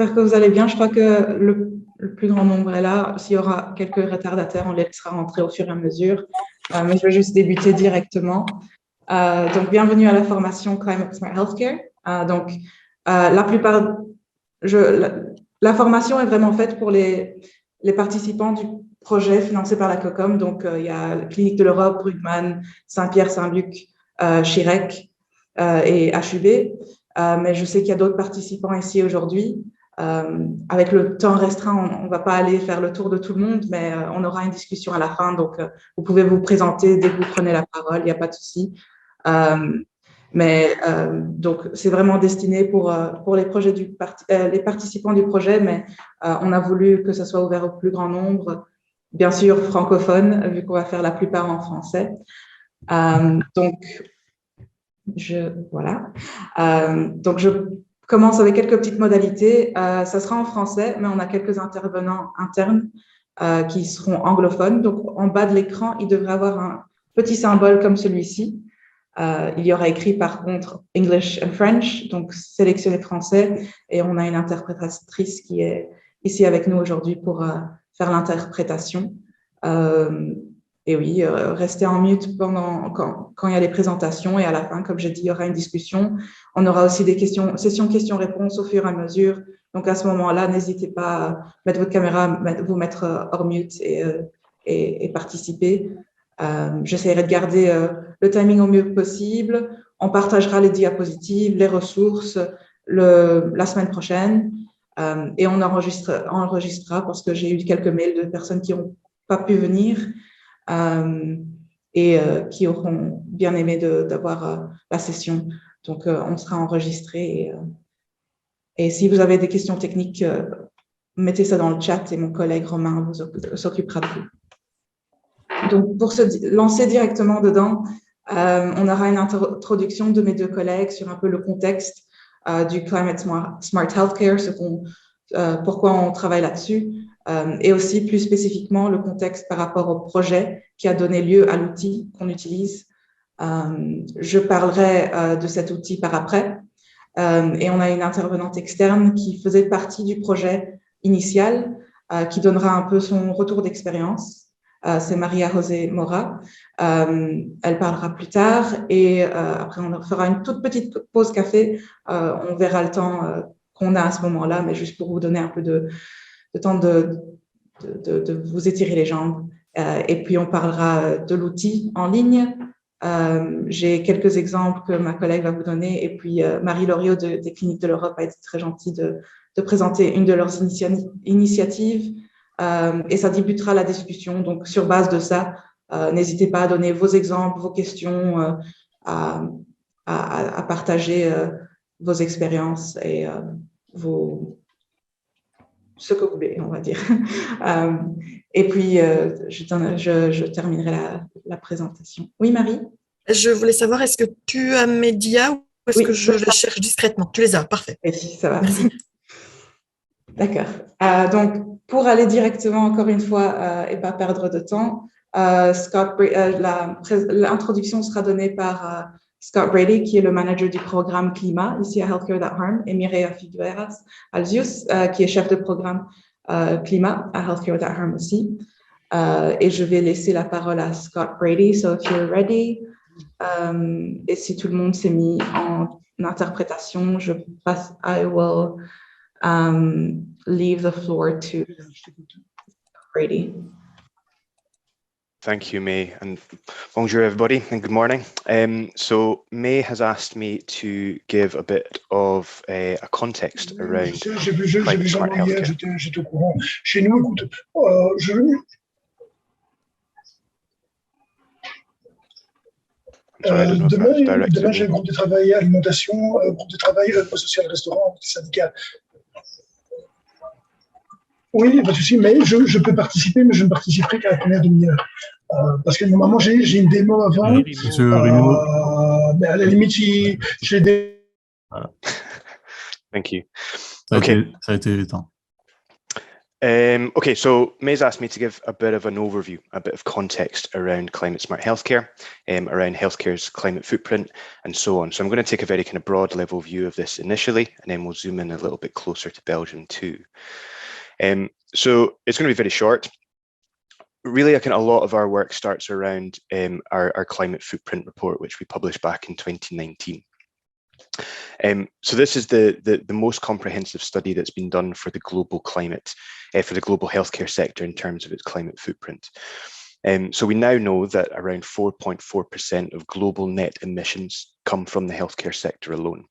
J'espère que vous allez bien. Je crois que le plus grand nombre est là. S'il y aura quelques retardataires, on les laissera rentrer au fur et à mesure. Mais je vais juste débuter directement. Donc, bienvenue à la formation Climate Smart Healthcare. La plupart, la formation est vraiment faite pour les participants du projet financé par la COCOM. Donc, il y a la Clinique de l'Europe, Brugman, Saint-Pierre, Saint-Luc, Chirec et HUB. Mais je sais qu'il y a d'autres participants ici aujourd'hui. Avec le temps restreint, on ne va pas aller faire le tour de tout le monde, mais on aura une discussion à la fin. Donc, vous pouvez vous présenter dès que vous prenez la parole, il n'y a pas de souci. Donc, c'est vraiment destiné pour les les participants du projet, mais on a voulu que ça soit ouvert au plus grand nombre, bien sûr francophone, vu qu'on va faire la plupart en français. Donc, je commence avec quelques petites modalités. Ça sera en français, mais on a quelques intervenants internes qui seront anglophones. Donc, en bas de l'écran, il devrait avoir un petit symbole comme celui-ci. Il y aura écrit par contre English and French, donc sélectionner français. Et on a une interprétatrice qui est ici avec nous aujourd'hui pour faire l'interprétation. Et oui, restez en mute quand il y a les présentations et à la fin, comme j'ai dit, il y aura une discussion. On aura aussi des sessions questions-réponses au fur et à mesure. Donc à ce moment-là, n'hésitez pas à mettre votre caméra, vous mettre hors mute et participer. J'essaierai de garder le timing au mieux possible. On partagera les diapositives, les ressources la semaine prochaine et on enregistrera parce que j'ai eu quelques mails de personnes qui n'ont pas pu venir. Qui auront bien aimé d'avoir la session. Donc, on sera enregistré. Et si vous avez des questions techniques, mettez ça dans le chat et mon collègue Romain s'occupera de vous. Donc, pour se lancer directement dedans, on aura une introduction de mes deux collègues sur un peu le contexte du Climate Smart Healthcare, pourquoi on travaille là-dessus. Et aussi plus spécifiquement le contexte par rapport au projet qui a donné lieu à l'outil qu'on utilise. Je parlerai de cet outil par après. Et on a une intervenante externe qui faisait partie du projet initial, qui donnera un peu son retour d'expérience. C'est Maria José Mora. Elle parlera plus tard et après on fera une toute petite pause café. On verra le temps qu'on a à ce moment-là, mais juste pour vous donner un peu de temps de vous étirer les jambes. Et puis, on parlera de l'outil en ligne. J'ai quelques exemples que ma collègue va vous donner. Et puis, Marie Loriot des Cliniques de l'Europe a été très gentille de présenter une de leurs initiatives. Et ça débutera la discussion. Donc, sur base de ça, n'hésitez pas à donner vos exemples, vos questions, à partager vos expériences et ce que vous voulez, on va dire. Et puis, je terminerai la présentation. Oui, Marie? Je voulais savoir, est-ce que tu as Média ou est-ce que je les cherche discrètement? Tu les as, parfait. Oui, ça va. Merci. D'accord. Donc, pour aller directement, encore une fois, et pas perdre de temps, l'introduction sera donnée par Scott Brady, qui est le manager du programme Climat ici à Healthcare That Harm, et Mireia Figueras Alzius, qui est chef de programme Climat à Healthcare That Harm aussi. Et je vais laisser la parole à Scott Brady. So, if you're ready, et si tout le monde s'est mis en interprétation, je passe. I will leave the floor to Brady. Thank you, May, and bonjour everybody, and good morning. So May has asked me to give a bit of a context around climate smart healthcare. J'étais au courant. Chez nous, écoute, demain, j'ai le groupe de travail alimentation, groupe de travail social restaurant, syndical. Oui, pas de souci, mais je peux participer, mais je ne participerai qu'à la première demi-heure. Parce que normalement, j'ai une démo avant. Mais à la limite, j'ai des... Thank you. Ça a été évitant. Okay, so May's asked me to give a bit of an overview, a bit of context around climate smart healthcare, around healthcare's climate footprint, and so on. So I'm going to take a very kind of broad level view of this initially, and then we'll zoom in a little bit closer to Belgium too. So it's going to be very short. Really, a lot of our work starts around our climate footprint report, which we published back in 2019. So this is the most comprehensive study that's been done for the global climate, for the global healthcare sector in terms of its climate footprint. So we now know that around 4.4% of global net emissions come from the healthcare sector alone.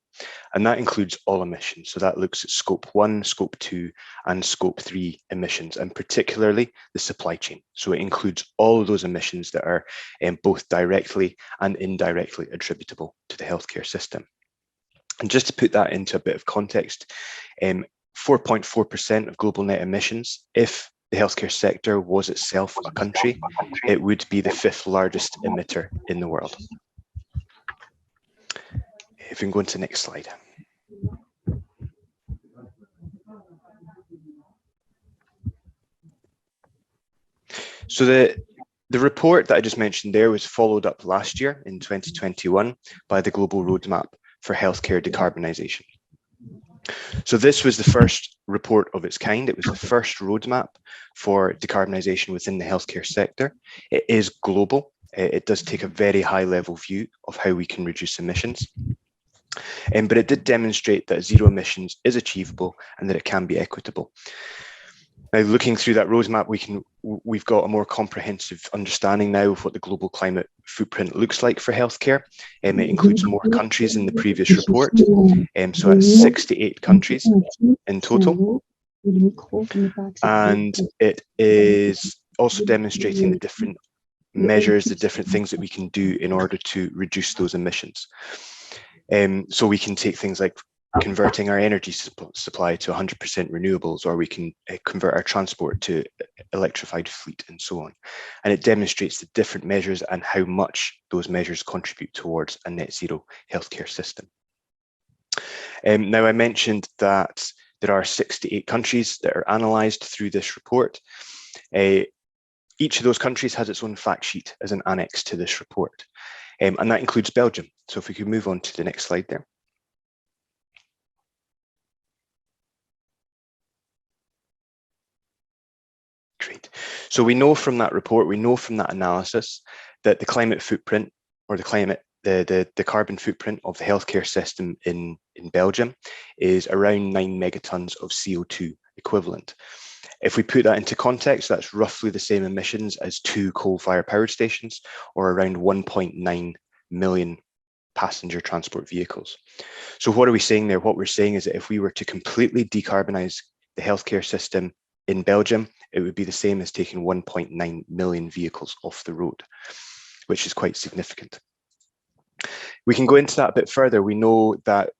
And that includes all emissions. So that looks at scope 1, scope 2, and scope 3 emissions, and particularly the supply chain. So it includes all of those emissions that are both directly and indirectly attributable to the healthcare system. And just to put that into a bit of context, 4.4% of global net emissions, if the healthcare sector was itself a country, it would be the 5th largest emitter in the world. If we can go into the next slide. So the report that I just mentioned there was followed up last year in 2021 by the Global Roadmap for Healthcare Decarbonisation. So this was the first report of its kind. It was the first roadmap for decarbonisation within the healthcare sector. It is global. It does take a very high level view of how we can reduce emissions. But it did demonstrate that zero emissions is achievable and that it can be equitable. Now, looking through that roadmap, we've got a more comprehensive understanding now of what the global climate footprint looks like for healthcare. It includes more countries in the previous report, so it's 68 countries in total. And it is also demonstrating the different measures, the different things that we can do in order to reduce those emissions. So we can take things like converting our energy supply to 100% renewables, or we can convert our transport to electrified fleet and so on. And it demonstrates the different measures and how much those measures contribute towards a net zero healthcare system. Now, I mentioned that there are 68 countries that are analysed through this report. Each of those countries has its own fact sheet as an annex to this report, and that includes Belgium. So if we could move on to the next slide there. Great. So we know from that report, we know from that analysis that the climate footprint, or the carbon footprint of the healthcare system in Belgium is around 9 megatons of CO2 equivalent. If we put that into context, that's roughly the same emissions as 2 coal-fired power stations, or around 1.9 million passenger transport vehicles. So what are we saying there? What we're saying is that if we were to completely decarbonize the healthcare system in Belgium, it would be the same as taking 1.9 million vehicles off the road, which is quite significant. We can go into that a bit further. We know that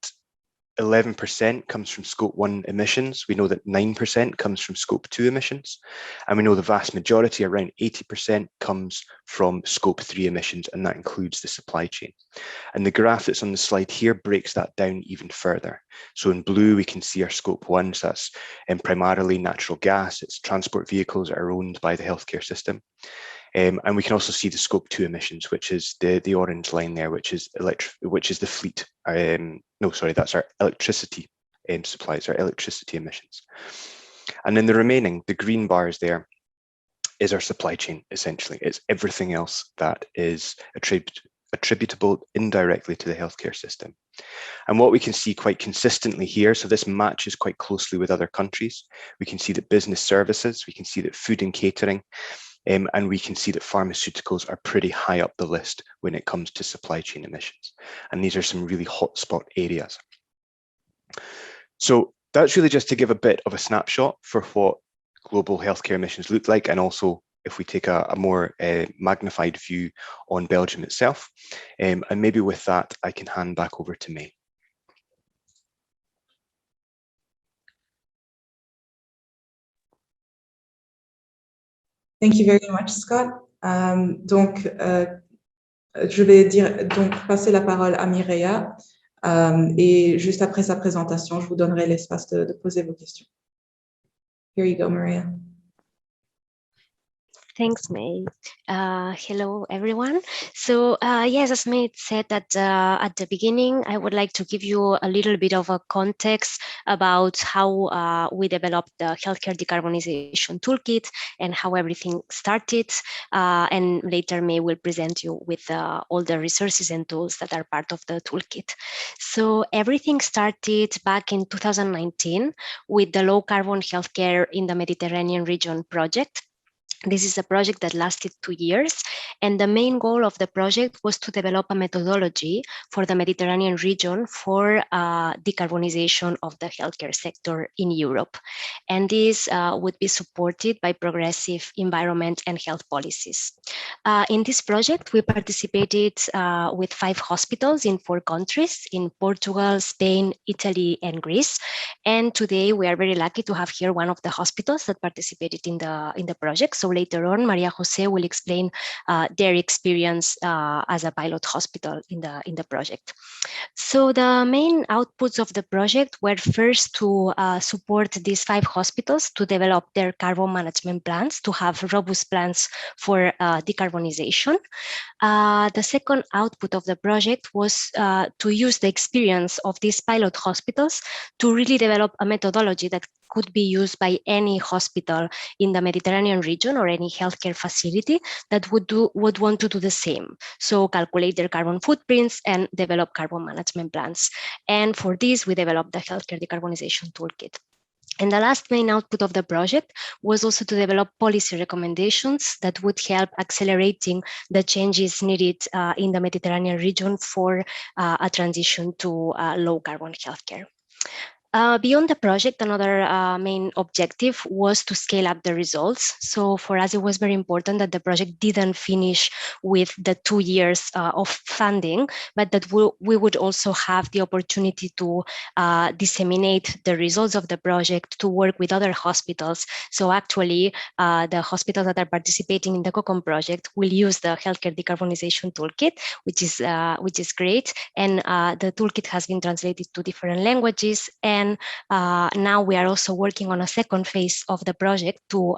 11% comes from scope 1 emissions. We know that 9% comes from scope 2 emissions. And we know the vast majority, around 80%, comes from scope 3 emissions, and that includes the supply chain. And the graph that's on the slide here breaks that down even further. So in blue, we can see our scope 1, so that's primarily natural gas. It's transport vehicles that are owned by the healthcare system. And we can also see the scope 2 emissions, which is the orange line there, which is the fleet. No, sorry, that's our electricity supplies, our electricity emissions. And then the remaining, the green bars there, is our supply chain, essentially. It's everything else that is attributable indirectly to the healthcare system. And what we can see quite consistently here, so this matches quite closely with other countries. We can see that business services, we can see that food and catering, and we can see that pharmaceuticals are pretty high up the list when it comes to supply chain emissions. And these are some really hotspot areas. So that's really just to give a bit of a snapshot for what global healthcare emissions look like, and also if we take a more magnified view on Belgium itself. And maybe with that, I can hand back over to May. Thank you very much, Scott. Je vais passer la parole à Mireia et juste après sa présentation, je vous donnerai l'espace de poser vos questions. Here you go, Maria. Thanks, May. Hello, everyone. So yes, as May said at the beginning, I would like to give you a little bit of a context about how we developed the healthcare decarbonization toolkit and how everything started. And later, May will present you with all the resources and tools that are part of the toolkit. So everything started back in 2019 with the Low Carbon Healthcare in the Mediterranean Region project. This is a project that lasted 2 years, and the main goal of the project was to develop a methodology for the Mediterranean region for decarbonization of the healthcare sector in Europe. And this would be supported by progressive environment and health policies. In this project, we participated with 5 hospitals in 4 countries, in Portugal, Spain, Italy, and Greece. And today we are very lucky to have here one of the hospitals that participated in the project. So later on, Maria Jose will explain their experience as a pilot hospital in the project. So the main outputs of the project were first to support these 5 hospitals to develop their carbon management plans, to have robust plans for decarbonization. The second output of the project was to use the experience of these pilot hospitals to really develop a methodology that could be used by any hospital in the Mediterranean region or any healthcare facility that would want to do the same. So calculate their carbon footprints and develop carbon management plans. And for this, we developed the Healthcare Decarbonization Toolkit. And the last main output of the project was also to develop policy recommendations that would help accelerating the changes needed in the Mediterranean region for a transition to low carbon healthcare. Beyond the project, another main objective was to scale up the results. So for us, it was very important that the project didn't finish with the 2 years of funding, but that we would also have the opportunity to disseminate the results of the project, to work with other hospitals. So actually, the hospitals that are participating in the COCOM project will use the Healthcare Decarbonization Toolkit, which is great. And the toolkit has been translated to different languages. And now we are also working on a second phase of the project to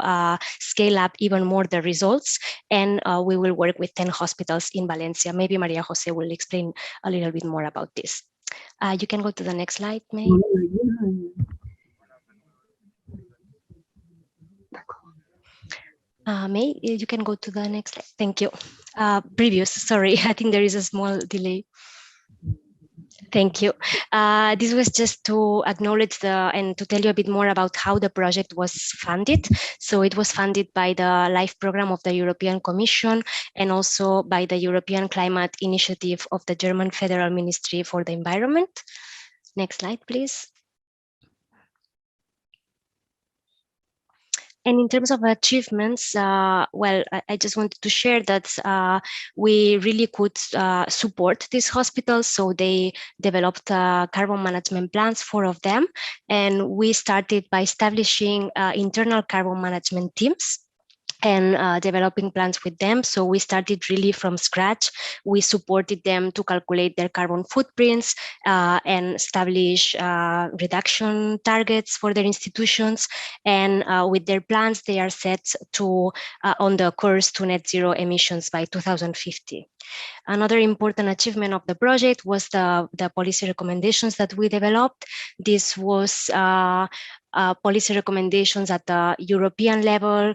scale up even more the results. And we will work with 10 hospitals in Valencia. Maybe Maria Jose will explain a little bit more about this. You can go to the next slide, May. May, you can go to the next slide. Thank you. Previous, sorry, I think there is a small delay. Thank you. This was just to acknowledge and to tell you a bit more about how the project was funded. So it was funded by the LIFE program of the European Commission and also by the European Climate Initiative of the German Federal Ministry for the Environment. Next slide, please. And in terms of achievements, well, I just wanted to share that we really could support these hospitals. So they developed carbon management plans, 4 of them. And we started by establishing internal carbon management teams and developing plans with them. So we started really from scratch. We supported them to calculate their carbon footprints and establish reduction targets for their institutions. And with their plans, they are set to on the course to net zero emissions by 2050. Another important achievement of the project was the policy recommendations that we developed. This was policy recommendations at the European level,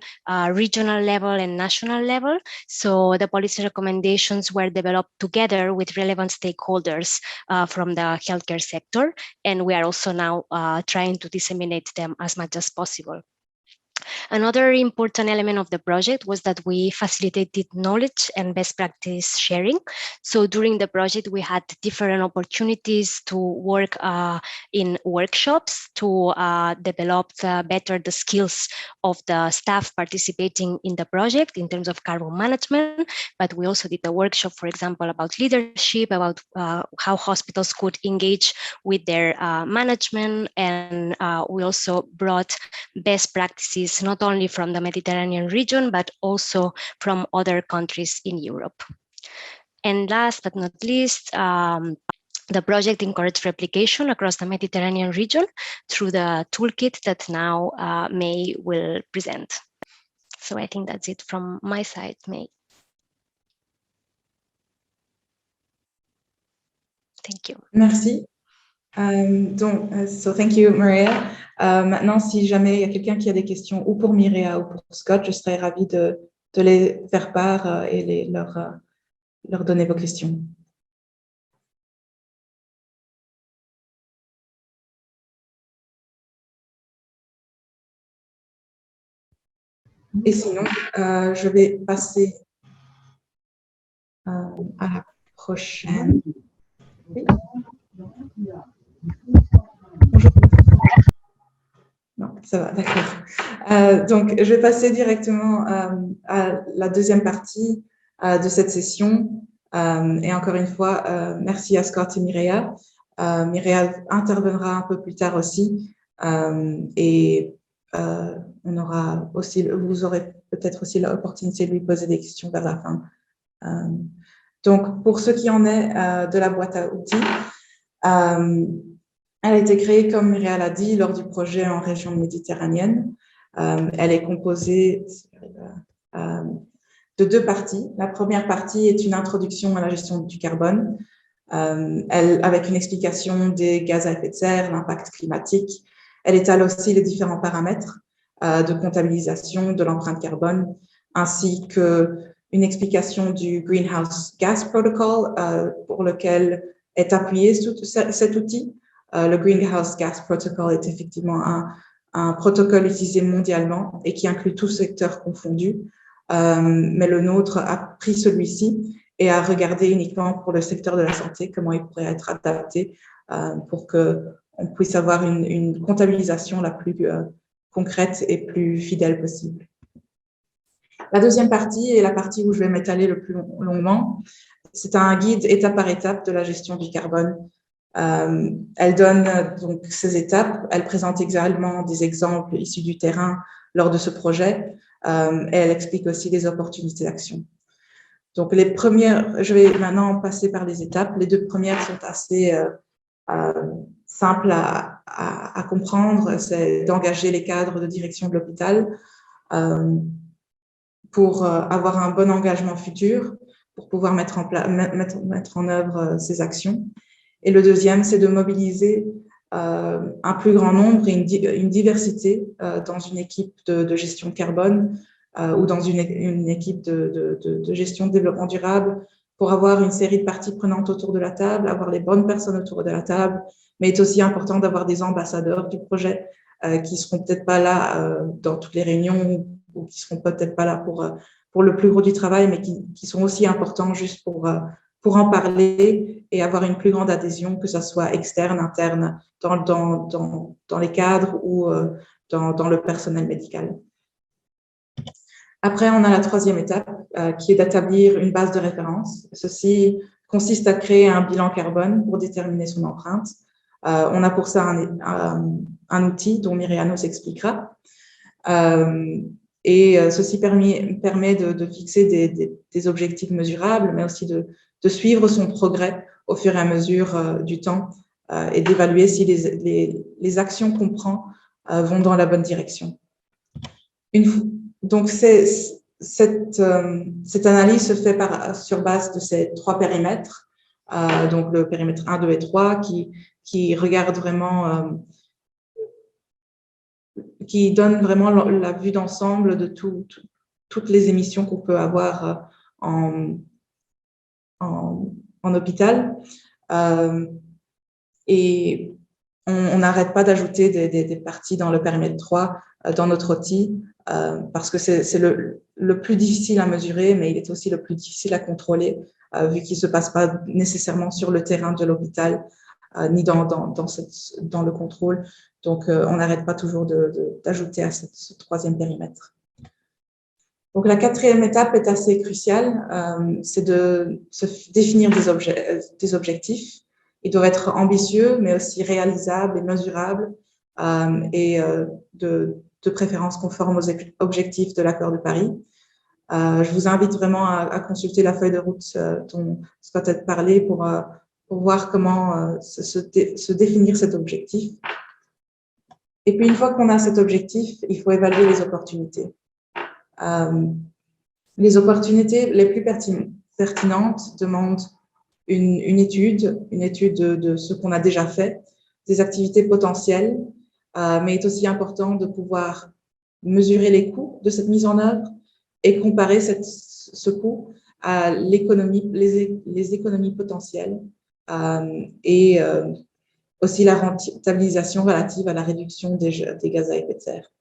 regional level, and national level. So the policy recommendations were developed together with relevant stakeholders from the healthcare sector. And we are also now trying to disseminate them as much as possible. Another important element of the project was that we facilitated knowledge and best practice sharing. So during the project, we had different opportunities to work in workshops to develop better the skills of the staff participating in the project in terms of carbon management. But we also did a workshop, for example, about leadership, about how hospitals could engage with their management. And we also brought best practices, not only from the Mediterranean region, but also from other countries in Europe. And last but not least, The project encourages replication across the Mediterranean region through the toolkit that now May will present. So I think that's it from my side, May. Thank you. Merci. So thank you, Maria. Maintenant, si jamais il y a quelqu'un qui a des questions ou pour Mireia ou pour Scott, je serais ravie de les faire part et leur donner vos questions. Et sinon, je vais passer à la prochaine. Oui. Bonjour. Non, ça va, d'accord. Donc, je vais passer directement à la deuxième partie de cette session. Et encore une fois, merci à Scott et Mireia. Mireia interviendra un peu plus tard aussi. On aura aussi, vous aurez peut-être aussi l'opportunité de lui poser des questions vers la fin. Donc, pour ce qui en est de la boîte à outils, elle a été créée, comme Mireia l'a dit, lors du projet en région méditerranéenne. Elle est composée de deux parties. La première partie est une introduction à la gestion du carbone, avec une explication des gaz à effet de serre, l'impact climatique. Elle étale aussi les différents paramètres de comptabilisation de l'empreinte carbone, ainsi qu'une explication du Greenhouse Gas Protocol, pour lequel est appuyé cet outil. Le Greenhouse Gas Protocol est effectivement un protocole utilisé mondialement et qui inclut tout secteur confondu. Mais le nôtre a pris celui-ci et a regardé uniquement pour le secteur de la santé comment il pourrait être adapté pour qu'on puisse avoir une comptabilisation la plus concrète et plus fidèle possible. La deuxième partie est la partie où je vais m'étaler le plus longuement. C'est un guide étape par étape de la gestion du carbone. Elle donne donc ces étapes. Elle présente également des exemples issus du terrain lors de ce projet. Et elle explique aussi les opportunités d'action. Donc, les premières, je vais maintenant passer par les étapes. Les deux premières sont assez simples à comprendre. C'est d'engager les cadres de direction de l'hôpital pour avoir un bon engagement futur, pour pouvoir mettre en œuvre ces actions. Et le deuxième, c'est de mobiliser un plus grand nombre et une diversité dans une équipe de gestion carbone ou dans une équipe de gestion de développement durable pour avoir une série de parties prenantes autour de la table, avoir les bonnes personnes autour de la table, mais il est aussi important d'avoir des ambassadeurs du projet qui seront peut-être pas là dans toutes les réunions ou qui seront peut-être pas là pour le plus gros du travail, mais qui sont aussi importants juste pour en parler et avoir une plus grande adhésion, que ce soit externe, interne, dans les cadres ou dans le personnel médical. Après, on a la troisième étape qui est d'établir une base de référence. Ceci consiste à créer un bilan carbone pour déterminer son empreinte. On a pour ça un outil dont Mireia nous expliquera. Ceci permet de fixer des objectifs mesurables, mais aussi de suivre son progrès au fur et à mesure du temps et d'évaluer si les actions qu'on prend vont dans la bonne direction. Donc, cette analyse se fait sur base de ces trois périmètres, donc le périmètre 1, 2 et 3, qui regarde vraiment, qui donne vraiment la vue d'ensemble de toutes les émissions qu'on peut avoir en hôpital. Et on n'arrête pas d'ajouter des parties dans le périmètre 3 dans notre outil parce que c'est le plus difficile à mesurer, mais il est aussi le plus difficile à contrôler vu qu'il ne se passe pas nécessairement sur le terrain de l'hôpital ni dans le contrôle. Donc, on n'arrête pas toujours d'ajouter à ce troisième périmètre. Donc, la quatrième étape est assez cruciale, c'est de se définir des objectifs. Ils doivent être ambitieux, mais aussi réalisables et mesurables, et de préférence conformes aux objectifs de l'accord de Paris. Je vous invite vraiment à consulter la feuille de route dont Scott a parlé pour pour voir comment se définir cet objectif. Et puis, une fois qu'on a cet objectif, il faut évaluer les opportunités. Les opportunités les plus pertinentes demandent une étude de ce qu'on a déjà fait, des activités potentielles, mais il est aussi important de pouvoir mesurer les coûts de cette mise en œuvre et comparer ce coût à les économies potentielles et aussi la rentabilisation relative à la réduction des gaz à effet de serre.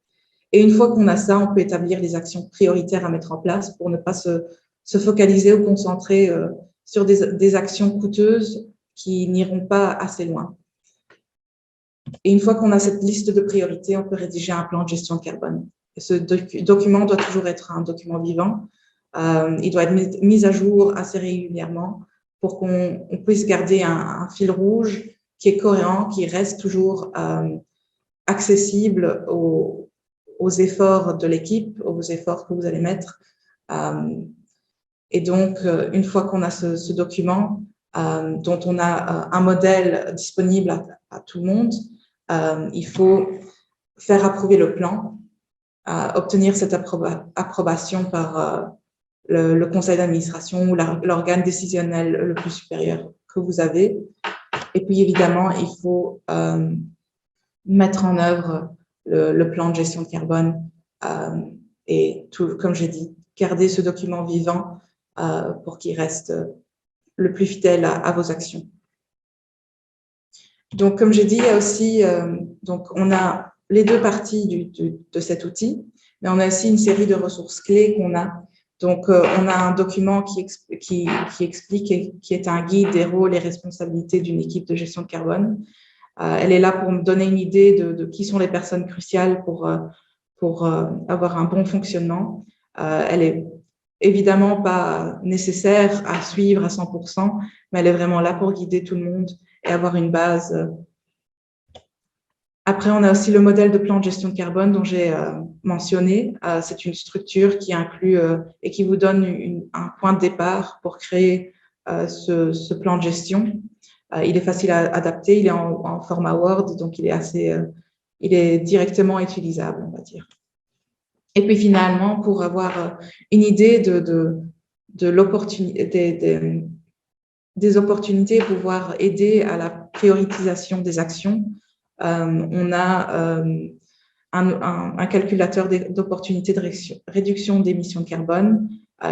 Et une fois qu'on a ça, on peut établir les actions prioritaires à mettre en place pour ne pas se focaliser ou concentrer sur des actions coûteuses qui n'iront pas assez loin. Et une fois qu'on a cette liste de priorités, on peut rédiger un plan de gestion de carbone. Et ce document doit toujours être un document vivant. Il doit être mis à jour assez régulièrement pour qu'on puisse garder un fil rouge qui est cohérent, qui reste toujours accessible aux efforts de l'équipe, aux efforts que vous allez mettre. Et donc, une fois qu'on a ce document, dont on a un modèle disponible à tout le monde, il faut faire approuver le plan, obtenir cette approbation par le conseil d'administration ou l'organe décisionnel le plus supérieur que vous avez. Et puis, évidemment, il faut mettre en œuvre le plan de gestion de carbone et tout, comme j'ai dit, garder ce document vivant pour qu'il reste le plus fidèle à vos actions. Donc, comme j'ai dit, il y a aussi, donc on a les deux parties de cet outil, mais on a aussi une série de ressources clés qu'on a. Donc, on a un document qui explique et qui est un guide des rôles et responsabilités d'une équipe de gestion de carbone. Elle est là pour me donner une idée de qui sont les personnes cruciales pour avoir un bon fonctionnement. Elle est évidemment pas nécessaire à suivre à 100%, mais elle est vraiment là pour guider tout le monde et avoir une base. Après, on a aussi le modèle de plan de gestion de carbone dont j'ai mentionné. C'est une structure qui inclut et qui vous donne un point de départ pour créer ce plan de gestion. Il est facile à adapter, il est en format Word, donc il est directement utilisable, on va dire. Et puis finalement, pour avoir une idée de l'opportunité, des opportunités, pouvoir aider à la prioritisation des actions, on a un calculateur d'opportunités de réduction d'émissions de carbone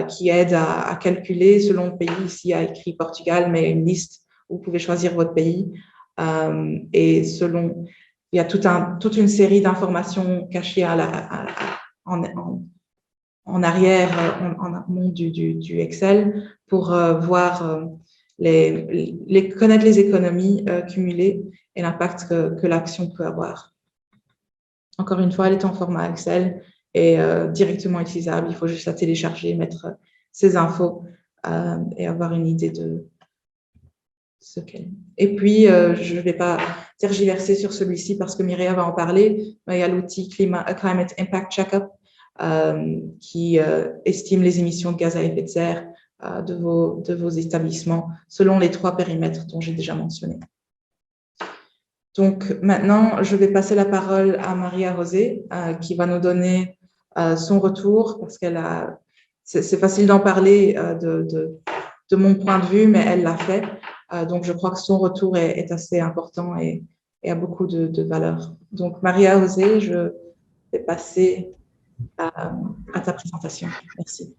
qui aide à calculer selon le pays. Ici, il y a écrit Portugal, mais il y a une liste où vous pouvez choisir votre pays. Et il y a toute une série d'informations cachées en arrière, en amont du Excel pour voir connaître les économies cumulées et l'impact que l'action peut avoir. Encore une fois, elle est en format Excel et directement utilisable. Il faut juste la télécharger, mettre ces infos et avoir une idée de ce qu'elle est. Et puis, je ne vais pas tergiverser sur celui-ci parce que Mireia va en parler, mais il y a l'outil Climate Impact Checkup qui estime les émissions de gaz à effet de serre de vos établissements selon les 3 périmètres dont j'ai déjà mentionné. Donc, maintenant, je vais passer la parole à Maria José qui va nous donner son retour parce c'est facile d'en parler de mon point de vue, mais elle l'a fait. Donc, je crois que son retour est assez important et a beaucoup de valeur. Donc, Maria José, je vais passer à ta présentation. Merci.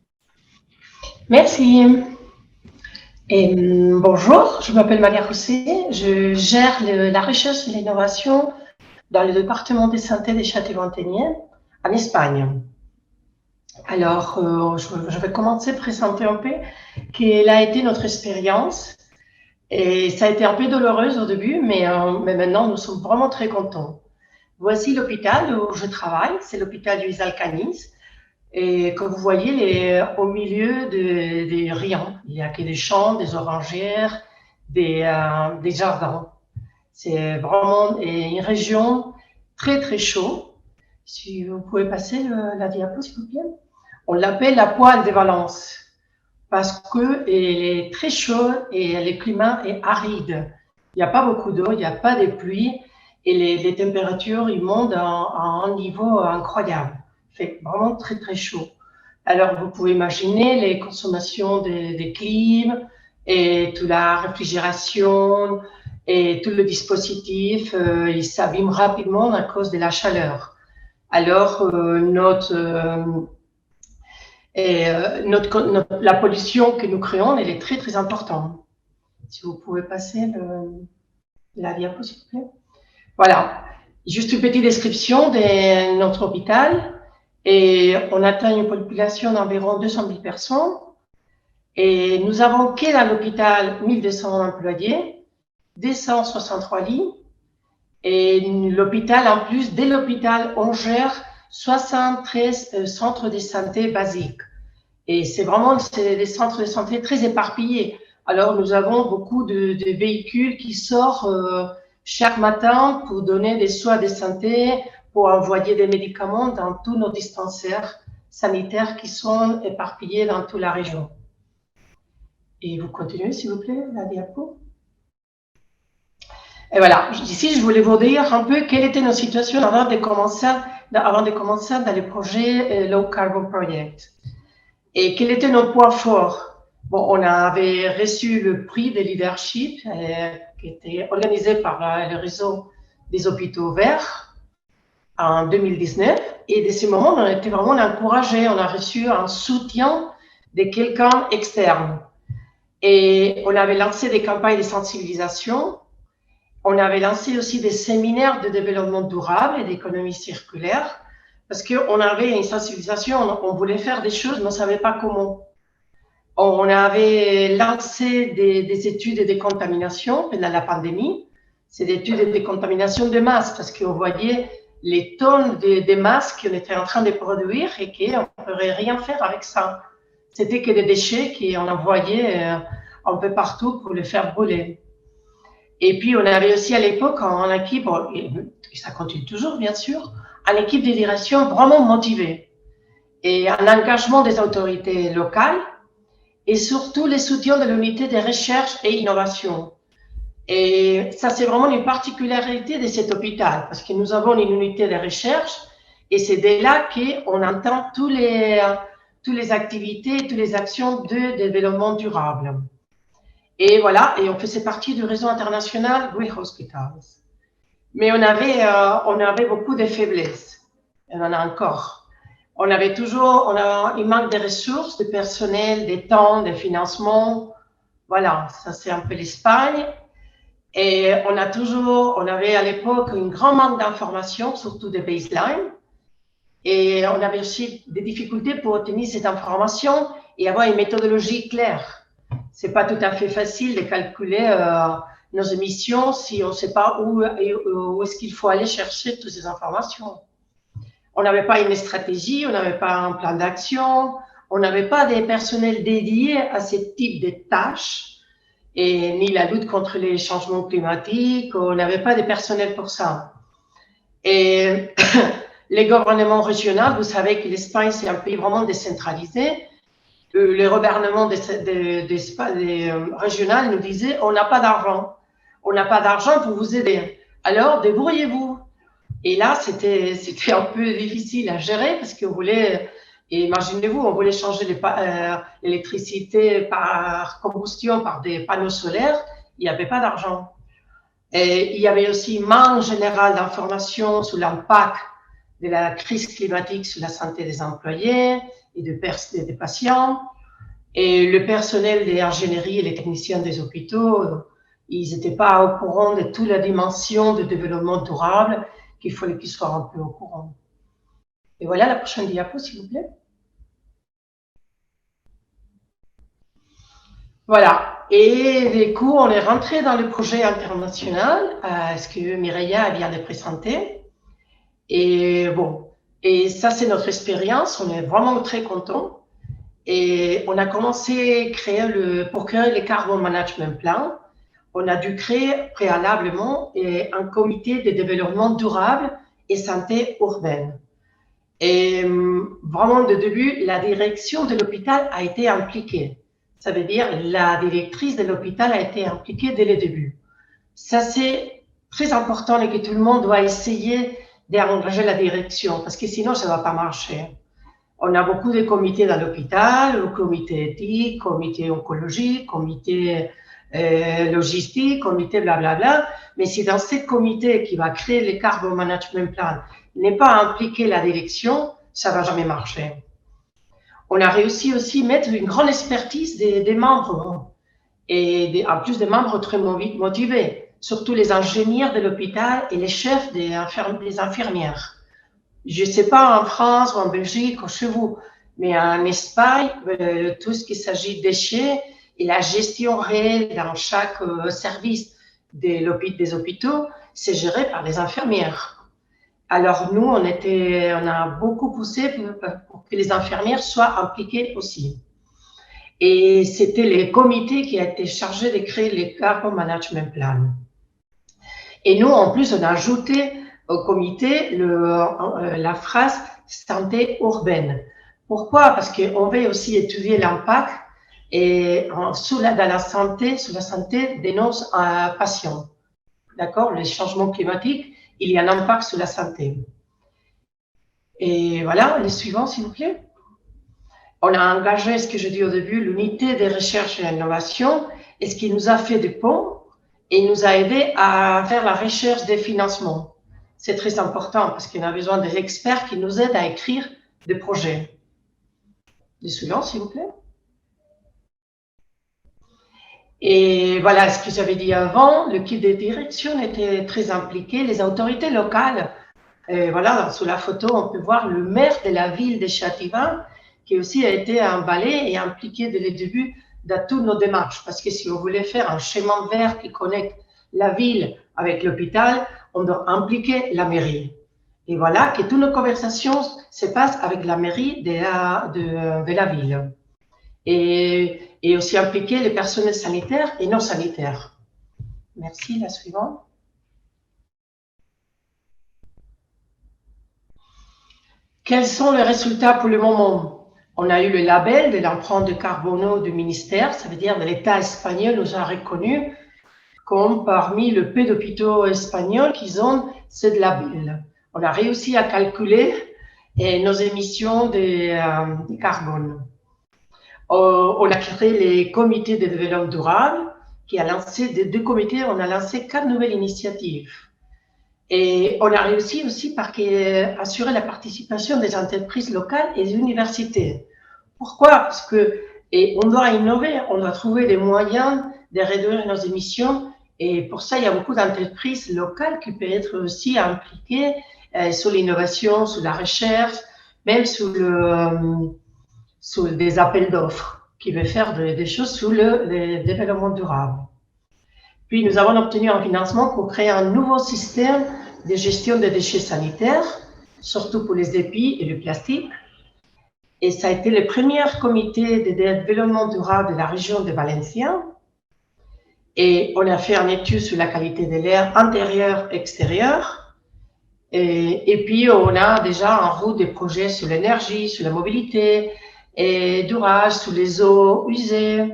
Merci. Et bonjour, je m'appelle Maria José, je gère la recherche et l'innovation dans le département de santé des Châtellerault-Anteniens en Espagne. Alors, je vais commencer à présenter un peu quelle a été notre expérience. Et ça a été un peu douloureuse au début, mais maintenant, nous sommes vraiment très contents. Voici l'hôpital où je travaille, c'est l'hôpital Lluís Alcanis. Et comme vous voyez, il est au milieu des rien. Il n'y a que des champs, des orangères, des jardins. C'est vraiment une région très, très chaude. Si vous pouvez passer la diapo, s'il vous plaît. On l'appelle la poêle de Valence. parce qu'il est très chaud et le climat est aride. Il n'y a pas beaucoup d'eau, il n'y a pas de pluie et les températures ils montent à un niveau incroyable. Il fait vraiment très très chaud. Alors vous pouvez imaginer les consommations des clim et toute la réfrigération et tout le dispositif, il s'abîme rapidement à cause de la chaleur. Alors la pollution que nous créons, elle est très très importante. Si vous pouvez passer la diapo, s'il vous plaît. Voilà, juste une petite description de notre hôpital. Et on atteint une population d'environ 200 000 personnes. Et nous avons qu'à l'hôpital 1200 employés, 263 lits. Et l'hôpital, en plus, dès l'hôpital, on gère 73 centres de santé basiques. Et c'est vraiment des centres de santé très éparpillés. Alors, nous avons beaucoup de véhicules qui sortent chaque matin pour donner des soins de santé, pour envoyer des médicaments dans tous nos dispensaires sanitaires qui sont éparpillés dans toute la région. Et vous continuez, s'il vous plaît, la diapo. Et voilà, ici, je voulais vous dire un peu quelle était notre situation avant de commencer dans le projet Low Carbon Project. Et quels étaient nos points forts? Bon, on avait reçu le prix de leadership qui était organisé par le réseau des hôpitaux verts en 2019. Et de ce moment, on était vraiment encouragés. On a reçu un soutien de quelqu'un externe. Et on avait lancé des campagnes de sensibilisation. On avait lancé aussi des séminaires de développement durable et d'économie circulaire. Parce qu'on avait une sensibilisation, on voulait faire des choses, mais on ne savait pas comment. On avait lancé des études de décontamination pendant la pandémie. C'est des études de décontamination de masques, parce qu'on voyait les tonnes de masques qu'on était en train de produire et qu'on ne pourrait rien faire avec ça. C'était que des déchets qu'on envoyait un peu partout pour les faire brûler. Et puis, on avait aussi à l'époque en équipe, et ça continue toujours bien sûr, une équipe de direction vraiment motivée et un engagement des autorités locales et surtout le soutien de l'unité de recherche et innovation. Et ça, c'est vraiment une particularité de cet hôpital parce que nous avons une unité de recherche et c'est de là qu'on entend toutes les activités, toutes les actions de développement durable. Et voilà, et on faisait partie du réseau international Green Hospitals. Mais on avait beaucoup de faiblesses. Et on en a encore. On avait toujours, il manque de ressources, de personnel, de temps, de financement. Voilà, ça c'est un peu l'Espagne. Et on avait à l'époque un grand manque d'informations, surtout de baseline. Et on avait aussi des difficultés pour obtenir cette information et avoir une méthodologie claire. C'est pas tout à fait facile de calculer nos émissions si on ne sait pas où est-ce qu'il faut aller chercher toutes ces informations. On n'avait pas une stratégie, on n'avait pas un plan d'action, on n'avait pas des personnels dédiés à ce type de tâches, et ni la lutte contre les changements climatiques, on n'avait pas de personnel pour ça. Et les gouvernements régionaux, vous savez que l'Espagne, c'est un pays vraiment décentralisé. Les gouvernements régionaux nous disaient on n'a pas d'argent. On n'a pas d'argent pour vous aider. Alors, débrouillez-vous. Et là, c'était un peu difficile à gérer parce qu'on voulait, imaginez-vous, on voulait changer l'électricité par combustion par des panneaux solaires. Il n'y avait pas d'argent. Et il y avait aussi un manque général d'informations sur l'impact de la crise climatique sur la santé des employés et des patients. Et le personnel des ingénieries et les techniciens des hôpitaux, ils n'étaient pas au courant de toute la dimension de développement durable qu'il fallait qu'ils soient un peu au courant. Et voilà la prochaine diapo, s'il vous plaît. Voilà. Et du coup, on est rentré dans le projet international, ce que Mireia vient de présenter. Et bon, et ça, c'est notre expérience. On est vraiment très contents. Et on a commencé pour créer le Carbon Management Plan. On a dû créer préalablement un comité de développement durable et santé urbaine. Et vraiment, de début, la direction de l'hôpital a été impliquée. Ça veut dire la directrice de l'hôpital a été impliquée dès le début. Ça, c'est très important et que tout le monde doit essayer d'engager la direction parce que sinon, ça ne va pas marcher. On a beaucoup de comités dans l'hôpital, le comité éthique, comité oncologique, comité logistique, comité blablabla. Mais si dans ce comité qui va créer les Carbon Management Plan n'est pas impliqué la direction, ça ne va jamais marcher. On a réussi aussi à mettre une grande expertise des membres et en plus des membres très motivés, surtout les ingénieurs de l'hôpital et les chefs des infirmières. Je ne sais pas en France ou en Belgique ou chez vous, mais en Espagne, tout ce qui s'agit de déchets et la gestion réelle dans chaque service des hôpitaux, c'est géré par les infirmières. Alors nous, on a beaucoup poussé pour que les infirmières soient impliquées aussi. Et c'était les comités qui ont été chargés de créer les Carbon Management Plan. Et nous, en plus, on a ajouté au comité la phrase santé urbaine. Pourquoi? Parce qu'on veut aussi étudier l'impact et sous la santé de nos patients. D'accord? Les changements climatiques, il y a un impact sur la santé. Et voilà, les suivants, s'il vous plaît. On a engagé, ce que je dis au début, l'unité de recherche et d'innovation, et ce qui nous a fait du pont et nous a aidé à faire la recherche des financements. C'est très important parce qu'on a besoin des experts qui nous aident à écrire des projets. Les suivants, s'il vous plaît. Et voilà ce que j'avais dit avant, l'équipe de direction était très impliquée, les autorités locales. Et voilà, sous la photo, on peut voir le maire de la ville de Châtillon qui aussi a été emballé et impliqué dès le début dans toutes nos démarches. Parce que si on voulait faire un chemin vert qui connecte la ville avec l'hôpital, on doit impliquer la mairie. Et voilà que toutes nos conversations se passent avec la mairie de la ville. Et aussi impliquer les personnels sanitaires et non sanitaires. Merci, la suivante. Quels sont les résultats pour le moment? On a eu le label de l'empreinte de carbone du ministère, ça veut dire que l'État espagnol nous a reconnus comme parmi le peu d'hôpitaux espagnols qui ont ce label. On a réussi à calculer nos émissions de carbone. On a créé les comités de développement durable qui a lancé, des deux comités, on a lancé 4 nouvelles initiatives. Et on a réussi aussi par assurer la participation des entreprises locales et des universités. Pourquoi? Parce que on doit innover, on doit trouver des moyens de réduire nos émissions. Et pour ça, il y a beaucoup d'entreprises locales qui peuvent être aussi impliquées sur l'innovation, sur la recherche, même sur des appels d'offres, qui veulent faire des choses sur le développement durable. Puis, nous avons obtenu un financement pour créer un nouveau système de gestion des déchets sanitaires, surtout pour les épis et le plastique. Et ça a été le premier comité de développement durable de la région de Valencia. Et on a fait une étude sur la qualité de l'air intérieur et extérieur. Et puis, on a déjà en route des projets sur l'énergie, sur la mobilité, et durable, sur les eaux usées.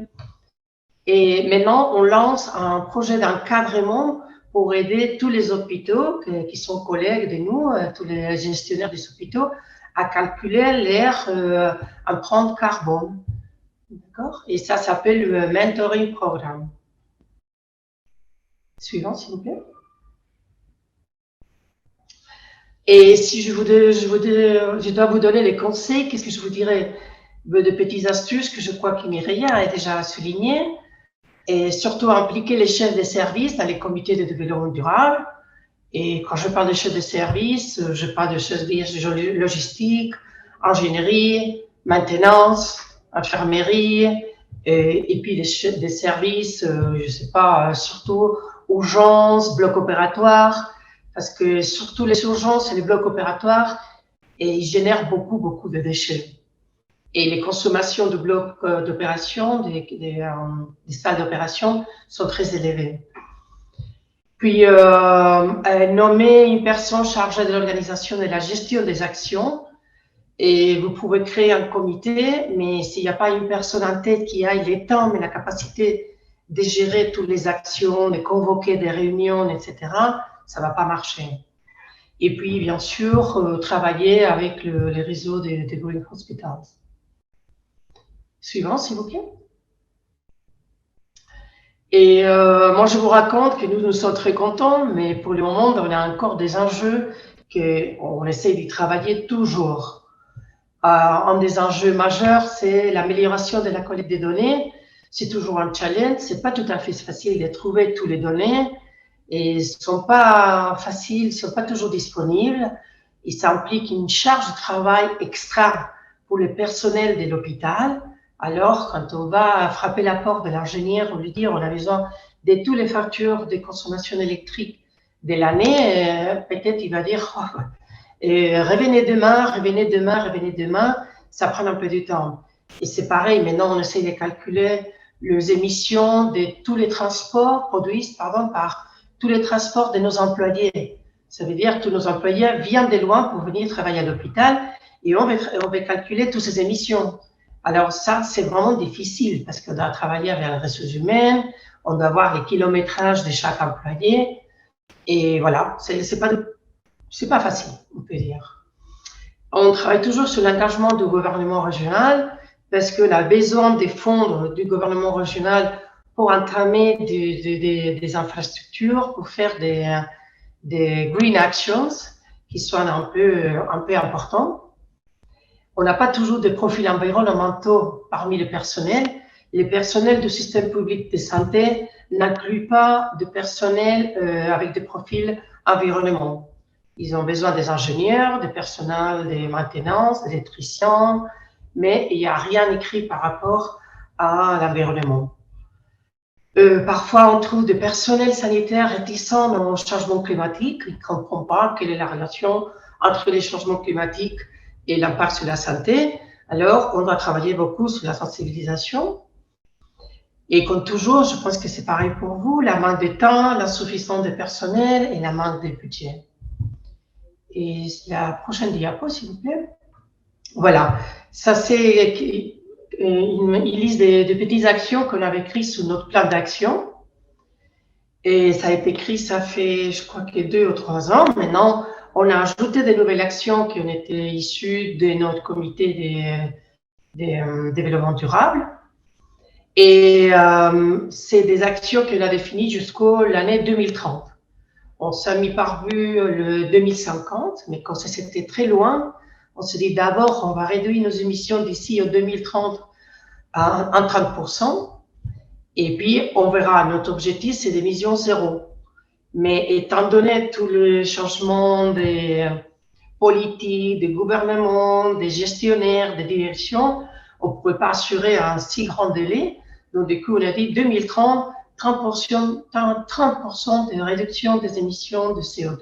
Et maintenant, on lance un projet d'encadrement pour aider tous les hôpitaux qui sont collègues de nous, tous les gestionnaires des hôpitaux, à calculer leur empreinte carbone. D'accord? Et ça s'appelle le Mentoring Programme. Suivant, s'il vous plaît. Et si je dois vous donner les conseils, qu'est-ce que je vous dirais? De petites astuces que je crois que Mireia a déjà soulignées. Et surtout impliquer les chefs de service dans les comités de développement durable. Et quand je parle de chefs de service, je parle de chefs de logistique, ingénierie, maintenance, infirmerie, et puis les chefs de service, je ne sais pas, surtout urgences, blocs opératoires, parce que surtout les urgences et les blocs opératoires, ils génèrent beaucoup de déchets. Et les consommations de blocs d'opération, des salles d'opération sont très élevées. Puis, nommer une personne chargée de l'organisation et de la gestion des actions Et vous pouvez créer un comité, mais s'il n'y a pas une personne en tête qui a les temps, mais la capacité de gérer toutes les actions, de convoquer des réunions, etc., ça ne va pas marcher. Et puis, bien sûr, travailler avec les réseaux des Green Hospitals. Suivant, s'il vous plaît. Et moi, je vous raconte que nous sommes très contents, mais pour le moment, on a encore des enjeux qu'on essaie d'y travailler toujours. Un des enjeux majeurs, c'est l'amélioration de la collecte des données. C'est toujours un challenge. C'est pas tout à fait facile de trouver toutes les données et ne sont pas faciles, ne sont pas toujours disponibles. Et ça implique une charge de travail extra pour le personnel de l'hôpital. Alors, quand on va frapper la porte de l'ingénieur, on lui dit on a besoin de toutes les factures de consommation électrique de l'année, peut-être il va dire oh, revenez demain, revenez demain, revenez demain, ça prend un peu de temps. Et c'est pareil, maintenant on essaie de calculer les émissions de tous les transports produits par tous les transports de nos employés. Ça veut dire que tous nos employés viennent de loin pour venir travailler à l'hôpital et on va calculer toutes ces émissions. Alors ça, c'est vraiment difficile parce qu'on doit travailler avec les ressources humaines, on doit voir les kilométrages de chaque employé et voilà, c'est pas facile, on peut dire. On travaille toujours sur l'engagement du gouvernement régional parce qu'on a besoin des fonds du gouvernement régional pour entamer des infrastructures, pour faire des green actions qui soient un peu importants. On n'a pas toujours de profils environnementaux parmi le personnel. Les personnels du système public de santé n'incluent pas de personnel avec des profils environnementaux. Ils ont besoin des ingénieurs, des personnels de maintenance, des électriciens, mais il n'y a rien écrit par rapport à l'environnement. Parfois, on trouve des personnels sanitaires réticents au changement climatique. Ils ne comprennent pas quelle est la relation entre les changements climatiques et l'impact sur la santé. Alors, on doit travailler beaucoup sur la sensibilisation. Et comme toujours, je pense que c'est pareil pour vous, la manque de temps, l'insuffisance de personnel et la manque de budget. Et la prochaine diapo, s'il vous plaît. Voilà, ça c'est une liste de petites actions qu'on avait écrites sur notre plan d'action. Et ça a été écrit, ça fait, je crois que 2 ou 3 ans. Maintenant, on a ajouté de nouvelles actions qui ont été issues de notre comité de développement durable. Et c'est des actions qu'on a définies jusqu'à l'année 2030. On s'est mis par vue le 2050, mais quand c'était très loin, on se dit d'abord, on va réduire nos émissions d'ici au 2030 à 30%. Et puis, on verra, notre objectif, c'est d'émission zéro. Mais étant donné tous les changements des politiques, des gouvernements, des gestionnaires, des directions, on ne pouvait pas assurer un si grand délai. Donc, du coup, on a dit 2030, 30% de réduction des émissions de CO2.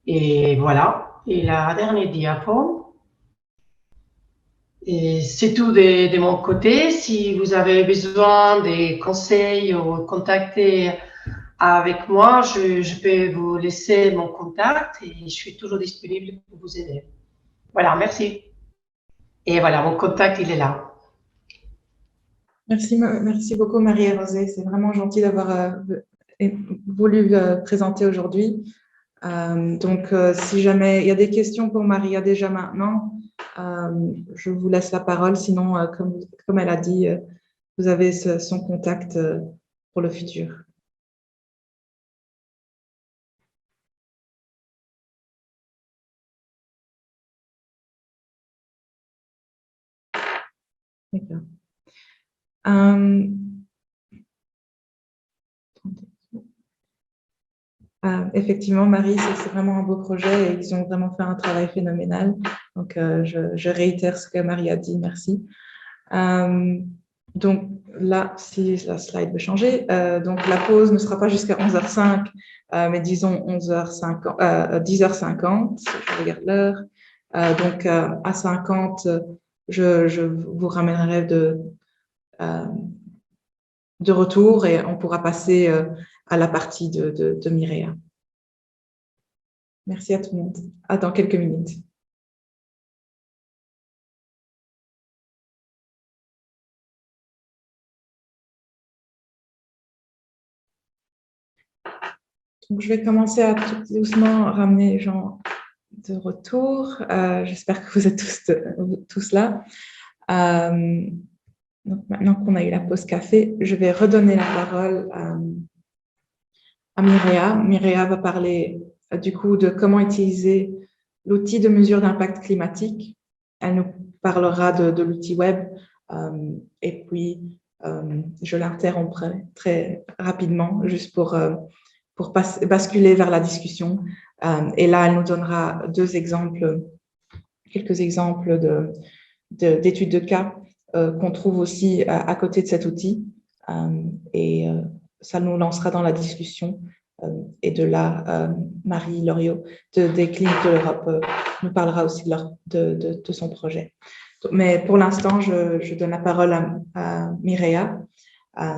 Et voilà. Et la dernière diapo. Et c'est tout de mon côté. Si vous avez besoin des conseils ou contacter avec moi, je peux vous laisser mon contact et je suis toujours disponible pour vous aider. Voilà, merci. Et voilà, mon contact, il est là. Merci beaucoup, Marie-Rosée. C'est vraiment gentil d'avoir voulu présenter aujourd'hui. Donc, si jamais il y a des questions pour Maria déjà maintenant, je vous laisse la parole. Sinon, comme elle a dit, vous avez son contact pour le futur. D'accord. Effectivement, Marie, c'est vraiment un beau projet et ils ont vraiment fait un travail phénoménal. Donc, je réitère ce que Marie a dit. Merci. Donc, là, si la slide veut changer, donc la pause ne sera pas jusqu'à 11h05, mais disons 10h50. Je regarde l'heure. Donc, à 50, je vous ramènerai de retour et on pourra passer à la partie de Mireia. Merci à tout le monde. À dans quelques minutes. Donc, je vais commencer à tout doucement ramener les gens de retour. J'espère que vous êtes tous là. Donc, maintenant qu'on a eu la pause café, je vais redonner la parole à Mireia. Mireia va parler du coup de comment utiliser l'outil de mesure d'impact climatique. Elle nous parlera de l'outil web et puis je l'interromprai très rapidement juste pour basculer vers la discussion. Et là, elle nous donnera quelques exemples d'études de cas qu'on trouve aussi à côté de cet outil. Et ça nous lancera dans la discussion. Et de là, Marie Loriot des cliniques de l'Europe nous parlera aussi de son projet. Mais pour l'instant, je donne la parole à Mireia.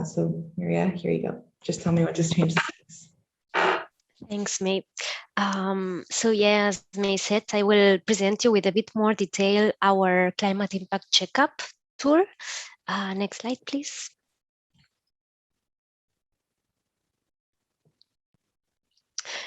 So, Mireia, here you go. Just tell me what to change. Thanks, May. So yeah, as May said, I will present you with a bit more detail our climate impact checkup tool. Next slide, please.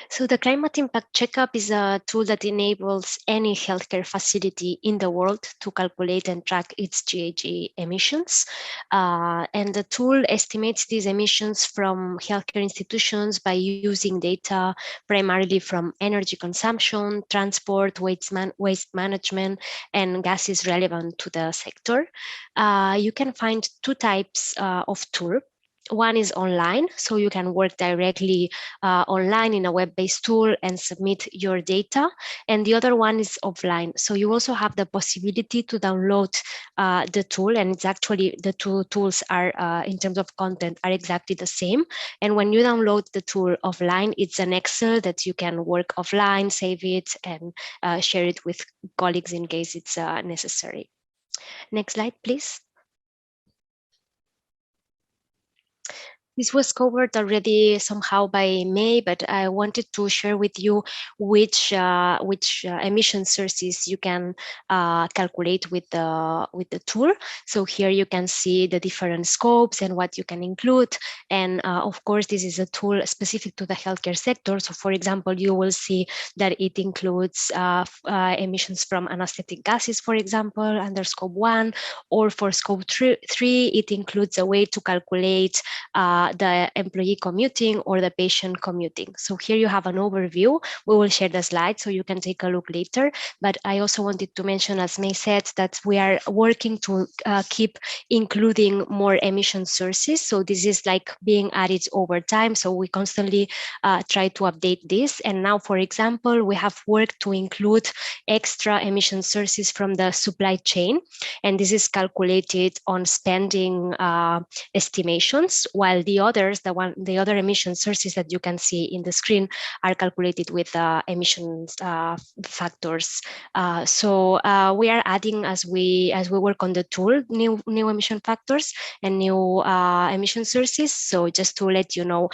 So the climate impact checkup is a tool that enables any healthcare facility in the world to calculate and track its GHG emissions. And the tool estimates these emissions from healthcare institutions by using data primarily from energy consumption, transport, waste management, and gases relevant to the sector. You can find two types of tool. One is online, so you can work directly online in a web-based tool and submit your data. And the other one is offline. So you also have the possibility to download the tool, and it's actually the two tools are, in terms of content, are exactly the same. And when you download the tool offline, it's an Excel that you can work offline, save it, and share it with colleagues in case it's necessary. Next slide, please. This was covered already somehow by May, but I wanted to share with you which emission sources you can calculate with the tool. So here you can see the different scopes and what you can include. And of course, this is a tool specific to the healthcare sector. So for example, you will see that it includes emissions from anesthetic gases, for example, under scope 1, or for scope 3, it includes a way to calculate the employee commuting or the patient commuting. So here you have an overview. We will share the slides so you can take a look later. But I also wanted to mention, as May said, that we are working to keep including more emission sources. So this is like being added over time. So we constantly try to update this. And now, for example, we have worked to include extra emission sources from the supply chain. And this is calculated on spending estimations, while the other emission sources that you can see in the screen are calculated with emissions factors. So we are adding, as we work on the tool, new emission factors and new emission sources. So just to let you know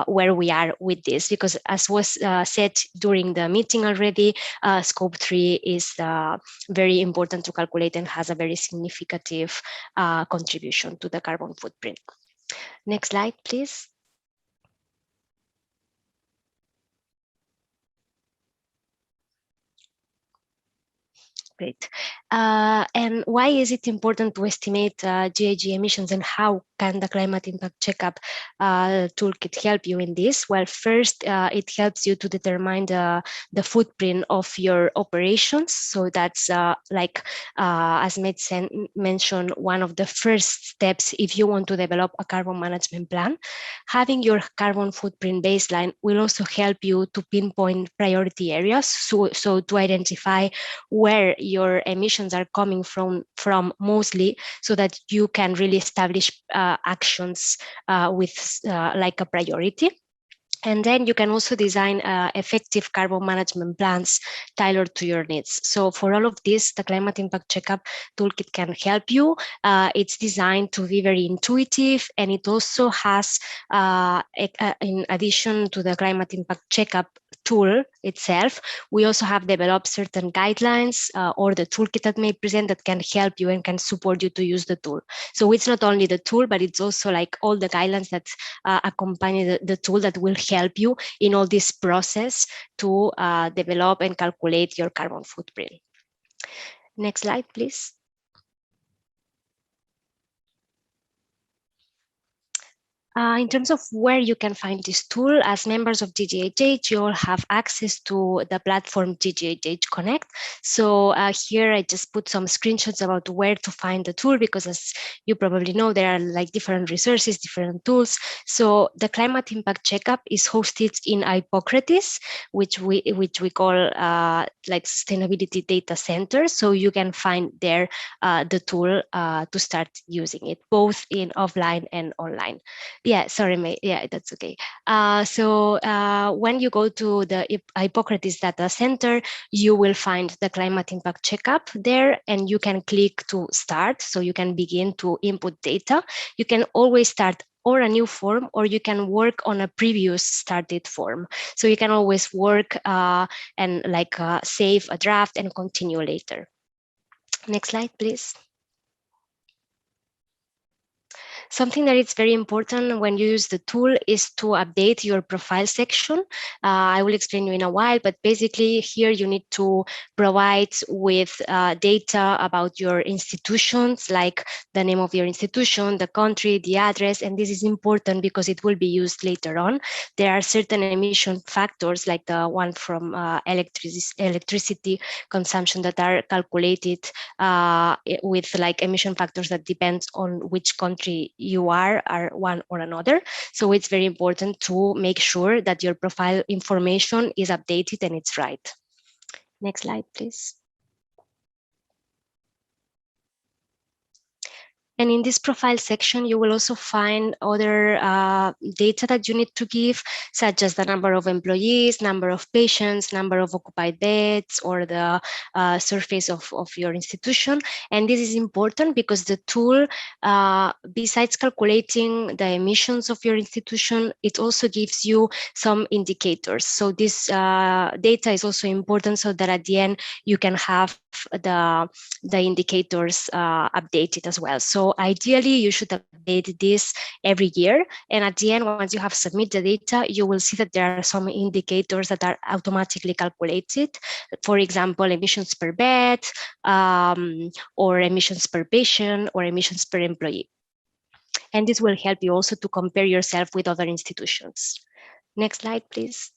where we are with this, because as was said during the meeting already, scope 3 is very important to calculate and has a very significant contribution to the carbon footprint. Next slide, please. Great. And why is it important to estimate GHG emissions, and how can the climate impact checkup toolkit help you in this? Well, first, it helps you to determine the footprint of your operations. So that's as Matt mentioned, one of the first steps if you want to develop a carbon management plan. Having your carbon footprint baseline will also help you to pinpoint priority areas. So to identify where your emissions are coming from mostly, so that you can really establish actions with like a priority. And then you can also design effective carbon management plans tailored to your needs. So for all of this, the Climate Impact Checkup Toolkit can help you. It's designed to be very intuitive, and it also has, in addition to the Climate Impact Checkup, tool itself, we also have developed certain guidelines or the toolkit that may present that can help you and can support you to use the tool. So it's not only the tool, but it's also like all the guidelines that accompany the tool that will help you in all this process to develop and calculate your carbon footprint. Next slide, please. In terms of where you can find this tool, as members of GGHH, you all have access to the platform GGHH Connect. So here I just put some screenshots about where to find the tool, because as you probably know, there are like different resources, different tools. So the Climate Impact Checkup is hosted in Hippocrates, which we call like Sustainability Data Center. So you can find there the tool to start using it, both in offline and online. Yeah, sorry, mate. Yeah, that's okay. So when you go to the Hippocrates Data Center, you will find the Climate Impact Checkup there, and you can click to start. So you can begin to input data. You can always start or a new form, or you can work on a previous started form. So you can always work and like save a draft and continue later. Next slide, please. Something that is very important when you use the tool is to update your profile section. I will explain you in a while, but basically here you need to provide with data about your institutions, like the name of your institution, the country, the address, and this is important because it will be used later on. There are certain emission factors, like the one from electricity consumption, that are calculated with like emission factors that depends on which country you are one or another. So it's very important to make sure that your profile information is updated and it's right. Next slide, please. And in this profile section, you will also find other data that you need to give, such as the number of employees, number of patients, number of occupied beds, or the surface of your institution. And this is important because the tool, besides calculating the emissions of your institution, it also gives you some indicators. So this data is also important so that at the end, you can have the indicators updated as well. So ideally, you should update this every year. And at the end, once you have submitted the data, you will see that there are some indicators that are automatically calculated. For example, emissions per bed, or emissions per patient, or emissions per employee. And this will help you also to compare yourself with other institutions. Next slide, please.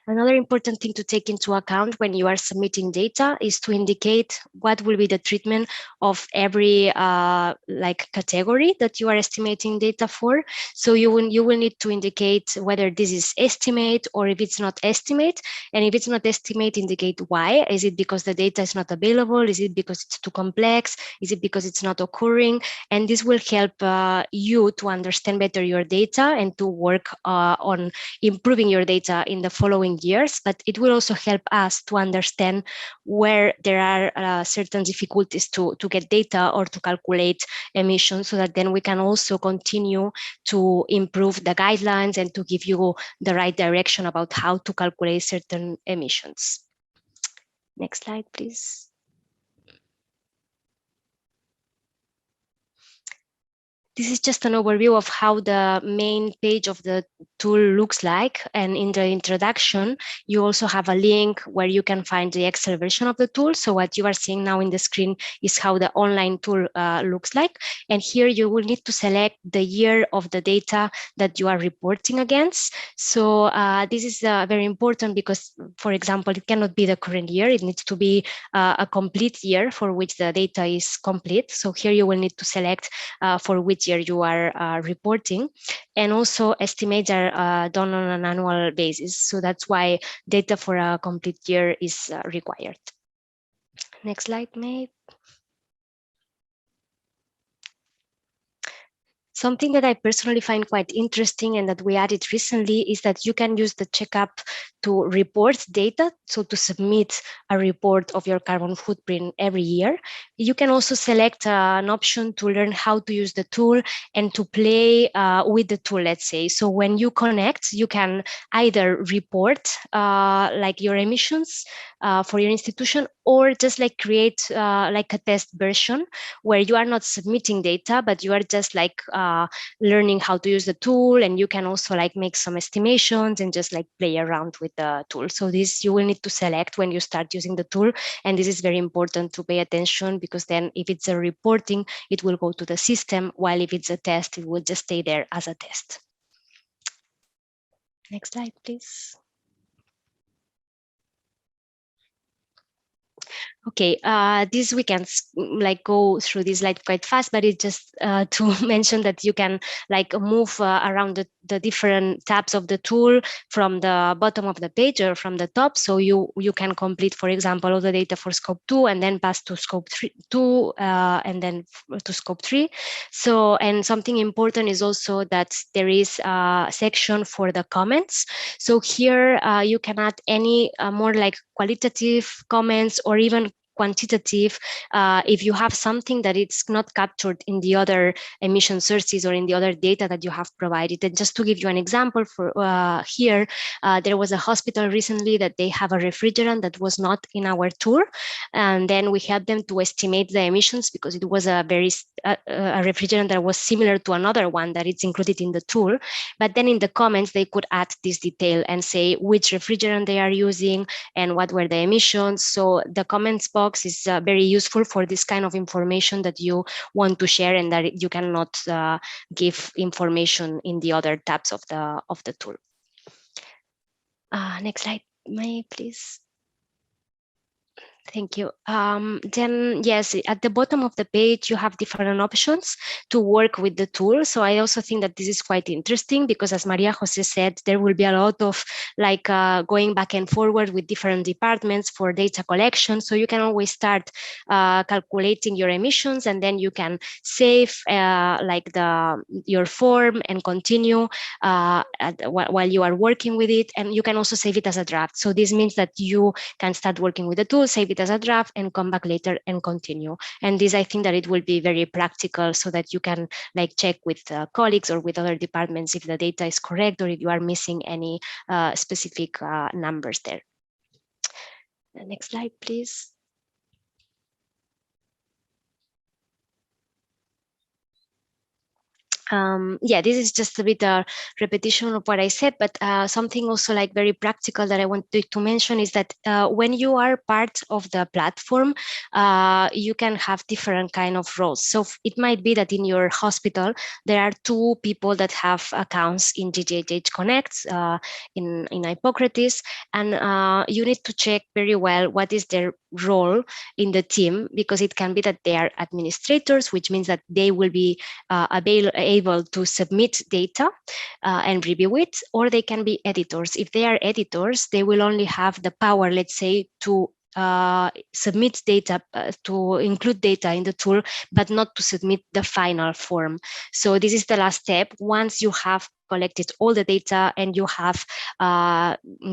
Another important thing to take into account when you are submitting data is to indicate what will be the treatment of every like category that you are estimating data for. So you will need to indicate whether this is estimate or if it's not estimate. And if it's not estimate, indicate why. Is it because the data is not available? Is it because it's too complex? Is it because it's not occurring? And this will help you to understand better your data and to work on improving your data in the following years, but it will also help us to understand where there are certain difficulties to get data or to calculate emissions, so that then we can also continue to improve the guidelines and to give you the right direction about how to calculate certain emissions. Next slide, please. This is just an overview of how the main page of the tool looks like. And in the introduction, you also have a link where you can find the Excel version of the tool. So what you are seeing now in the screen is how the online tool looks like. And here you will need to select the year of the data that you are reporting against. So this is very important because, for example, it cannot be the current year. It needs to be a complete year for which the data is complete. So here you will need to select for which year you are reporting, and also estimates are done on an annual basis. So that's why data for a complete year is required. Next slide, mate. Something that I personally find quite interesting and that we added recently is that you can use the checkup to report data, so to submit a report of your carbon footprint every year. You can also select an option to learn how to use the tool and to play with the tool, let's say. So when you connect, you can either report like your emissions for your institution, or just like create like a test version where you are not submitting data, but you are just like learning how to use the tool, and you can also like make some estimations and just like play around with the tool. So this you will need to select when you start using the tool, and this is very important to pay attention, because then if it's a reporting, it will go to the system, while if it's a test, it will just stay there as a test. Next slide, please. Okay, this we can like go through this slide quite fast, but it's just to mention that you can like move around the different tabs of the tool from the bottom of the page or from the top. So you can complete, for example, all the data for scope 2 and then pass to scope 2 and then to scope 3. So, and something important is also that there is a section for the comments. So here you can add any more like qualitative comments or even quantitative if you have something that it's not captured in the other emission sources or in the other data that you have provided. And just to give you an example, for here, there was a hospital recently that they have a refrigerant that was not in our tool, and then we helped them to estimate the emissions because it was a very a refrigerant that was similar to another one that it's included in the tool. But then in the comments, they could add this detail and say which refrigerant they are using and what were the emissions. So the comments box is very useful for this kind of information that you want to share and that you cannot give information in the other tabs of the tool. Next slide, May, please. Thank you. Then, yes, at the bottom of the page, you have different options to work with the tool. So I also think that this is quite interesting because, as Maria Jose said, there will be a lot of like going back and forward with different departments for data collection. So you can always start calculating your emissions, and then you can save like your form and continue while you are working with it. And you can also save it as a draft. So this means that you can start working with the tool, save it as a draft, and come back later and continue. And this, I think that it will be very practical so that you can like check with colleagues or with other departments if the data is correct or if you are missing any specific numbers there. The next slide, please. Yeah, this is just a bit a repetition of what I said, but something also like very practical that I wanted to mention is that when you are part of the platform, you can have different kind of roles. So it might be that in your hospital, there are 2 people that have accounts in GHH Connect, in Hippocrates, and you need to check very well what is their role in the team, because it can be that they are administrators, which means that they will be able to submit data and review it, or they can be editors. If they are editors, they will only have the power, let's say, to submit data, to include data in the tool, but not to submit the final form. So this is the last step. Once you have collected all the data and you have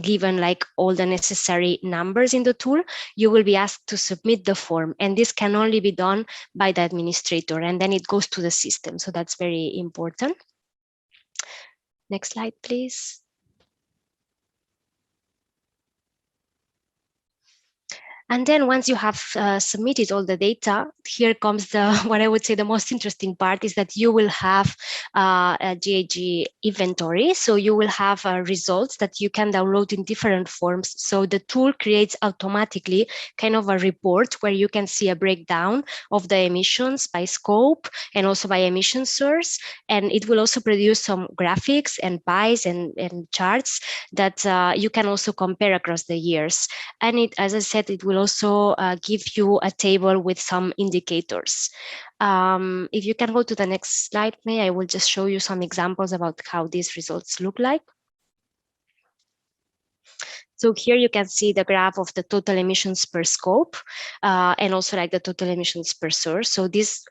given like all the necessary numbers in the tool, you will be asked to submit the form, and this can only be done by the administrator, and then it goes to the system. So that's very important. Next slide, please. And then once you have submitted all the data, here comes the what I would say the most interesting part is that you will have a GHG inventory. So you will have results that you can download in different forms. So the tool creates automatically kind of a report where you can see a breakdown of the emissions by scope and also by emission source. And it will also produce some graphics and pies and charts that you can also compare across the years. And it, as I said, it will also give you a table with some indicators. If you can go to the next slide, May, I will just show you some examples about how these results look like. So here you can see the graph of the total emissions per scope and also like the total emissions per source. So this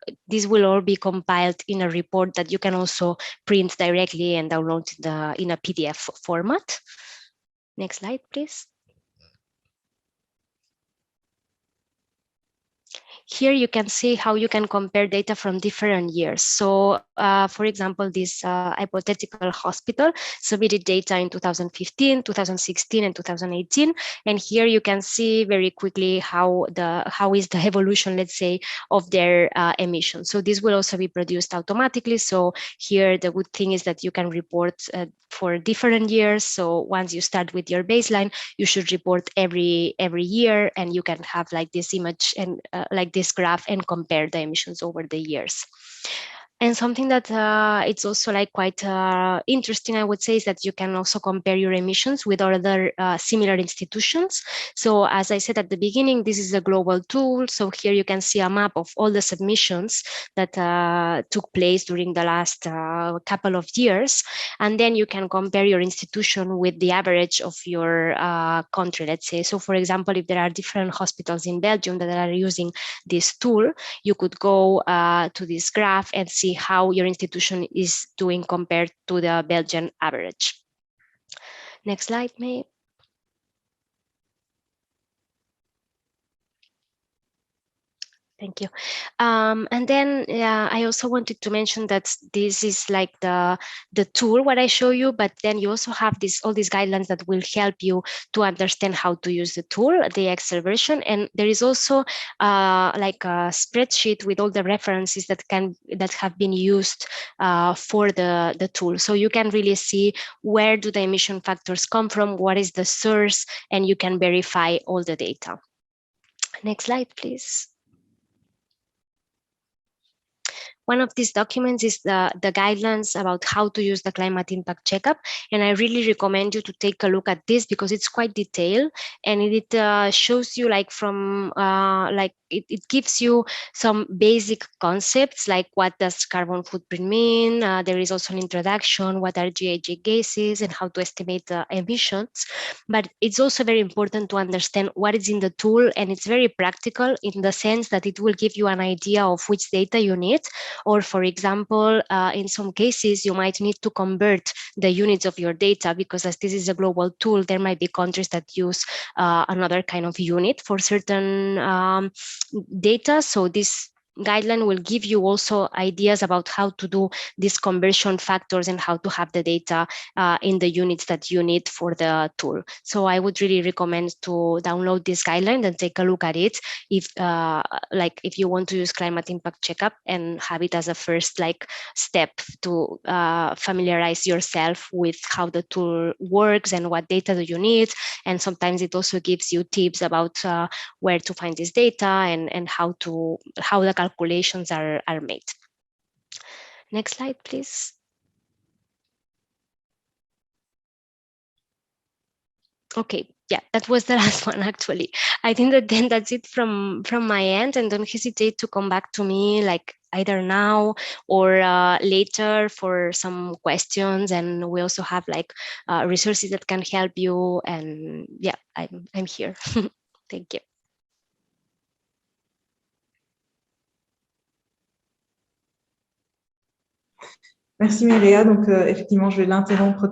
will all be compiled in a report that you can also print directly and download in a PDF format. Next slide, please. Here you can see how you can compare data from different years. So for example, this hypothetical hospital submitted data in 2015, 2016, and 2018. And here you can see very quickly how is the evolution, let's say, of their emissions. So this will also be produced automatically. So here the good thing is that you can report for different years. So once you start with your baseline, you should report every year, and you can have like this image and like this graph and compare the emissions over the years. And something that it's also like quite interesting, I would say, is that you can also compare your emissions with other similar institutions. So as I said at the beginning, this is a global tool. So here you can see a map of all the submissions that took place during the last couple of years. And then you can compare your institution with the average of your country, let's say. So for example, if there are different hospitals in Belgium that are using this tool, you could go to this graph and see how your institution is doing compared to the Belgian average. Next slide, May. Thank you. And then I also wanted to mention that this is like the tool what I show you, but then you also have all these guidelines that will help you to understand how to use the tool, the Excel version. And there is also like a spreadsheet with all the references that have been used for the tool. So you can really see where do the emission factors come from, what is the source, and you can verify all the data. Next slide, please. One of these documents is the guidelines about how to use the climate impact checkup. And I really recommend you to take a look at this because it's quite detailed, and it shows you like from it gives you some basic concepts like what does carbon footprint mean. There is also an introduction, what are GHG gases and how to estimate the emissions. But it's also very important to understand what is in the tool, and it's very practical in the sense that it will give you an idea of which data you need. Or for example, in some cases, you might need to convert the units of your data because as this is a global tool, there might be countries that use another kind of unit for certain data. So this guideline will give you also ideas about how to do these conversion factors and how to have the data in the units that you need for the tool. So I would really recommend to download this guideline and take a look at it if you want to use climate impact checkup and have it as a first step to familiarize yourself with how the tool works and what data do you need. And sometimes it also gives you tips about where to find this data and how the calculations are made. Next slide, please. Okay, yeah, that was the last one actually. I think that then that's it from my end, and don't hesitate to come back to me either now or later for some questions. And we also have resources that can help you. And yeah, I'm here. Thank you. Merci Mireia. Donc effectivement, je vais l'interrompre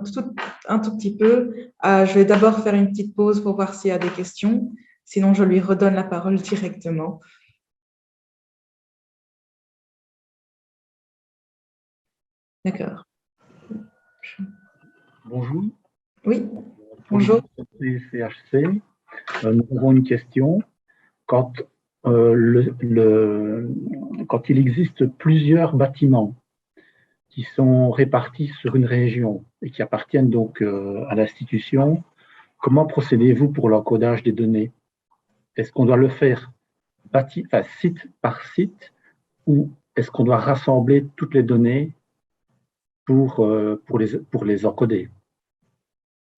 un tout petit peu. Je vais d'abord faire une petite pause pour voir s'il y a des questions. Sinon, je lui redonne la parole directement. D'accord. Bonjour. Oui, bonjour. CHC, nous avons une question. Quand il existe plusieurs bâtiments qui sont répartis sur une région et qui appartiennent donc à l'institution, comment procédez-vous pour l'encodage des données? Est-ce qu'on doit le faire site par site, ou est-ce qu'on doit rassembler toutes les données pour les encoder?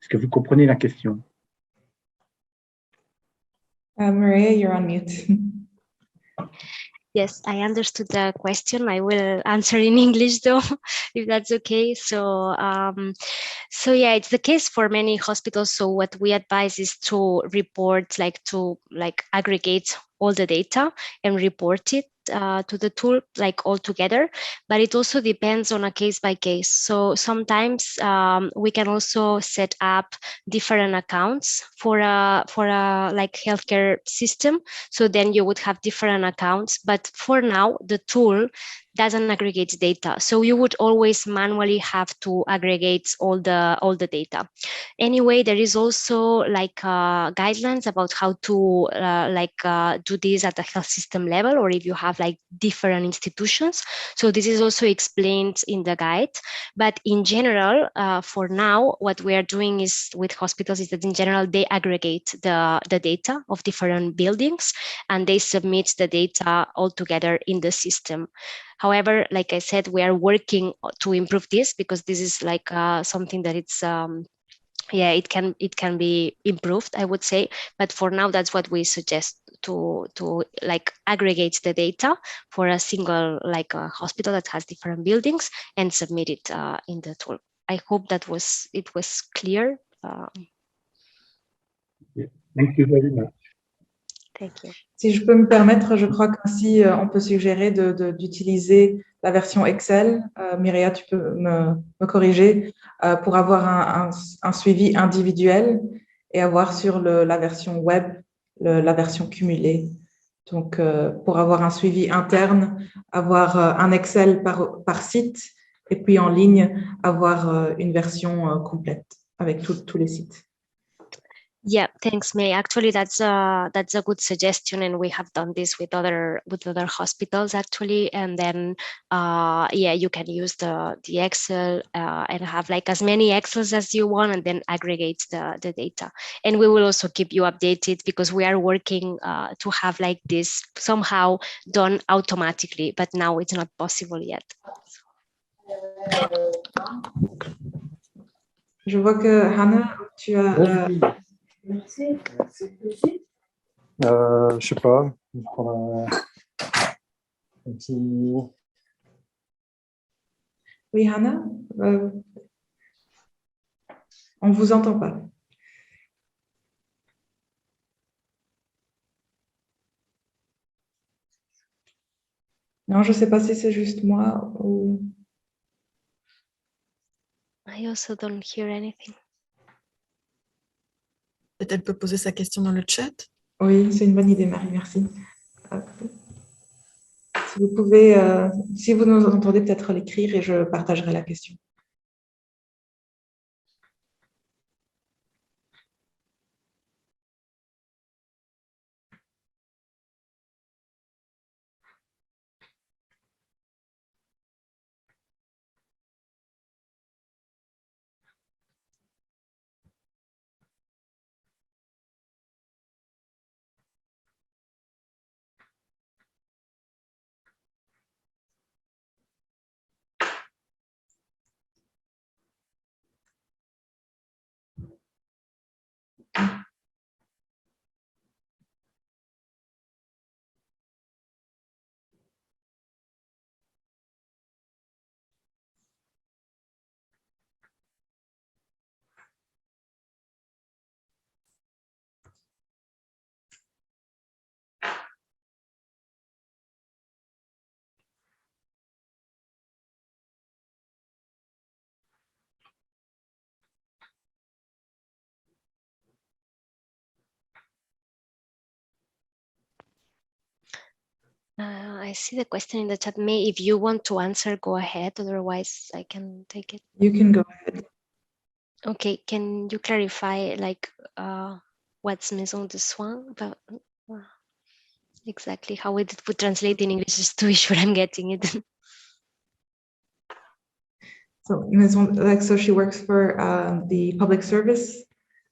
Est-ce que vous comprenez la question? Maria, you're on mute. Yes, I understood the question. I will answer in English though, if that's okay. So, yeah, it's the case for many hospitals. So what we advise is to report, to aggregate all the data and report it to the tool, all together. But it also depends on a case by case. So sometimes we can also set up different accounts for a healthcare system. So then you would have different accounts. But for now, the tool doesn't aggregate data. So you would always manually have to aggregate all the data. Anyway, there is also guidelines about how to do this at the health system level, or if you have different institutions. So this is also explained in the guide. But in general, for now, what we are doing is with hospitals is that in general, they aggregate the data of different buildings and they submit the data all together in the system. However, like I said, we are working to improve this because this is something that it's it can be improved, I would say. But for now, that's what we suggest, to aggregate the data for a single hospital that has different buildings and submit it in the tool. I hope it was clear. Thank you very much. Thank you. Si je peux me permettre, je crois qu'ainsi on peut suggérer d'utiliser la version Excel. Myria, tu peux me corriger pour avoir un suivi individuel et avoir sur la version web la version cumulée. Donc, pour avoir un suivi interne, avoir un Excel par site et puis en ligne, avoir une version complète avec tous les sites. Yeah, thanks, May. Actually, that's a good suggestion, and we have done this with other hospitals actually. And then, you can use the Excel and have as many Excels as you want, and then aggregate the data. And we will also keep you updated because we are working to have this somehow done automatically, but now it's not possible yet. Je vois que Hannah, tu as. Merci. Je sais pas. Je prends un petit. Oui, Hannah, on ne vous entend pas. Non, je ne sais pas si c'est juste moi ou. I also don't hear anything. Peut-être elle peut poser sa question dans le chat. Oui, c'est une bonne idée, Marie, merci. Si vous pouvez, si vous nous entendez, peut-être l'écrire et je partagerai la question. I see the question in the chat. May, if you want to answer, go ahead. Otherwise, I can take it. You can go ahead. Okay, can you clarify what's maison de soins about exactly how it would translate in English, just to be sure I'm getting it? So she works for the public service,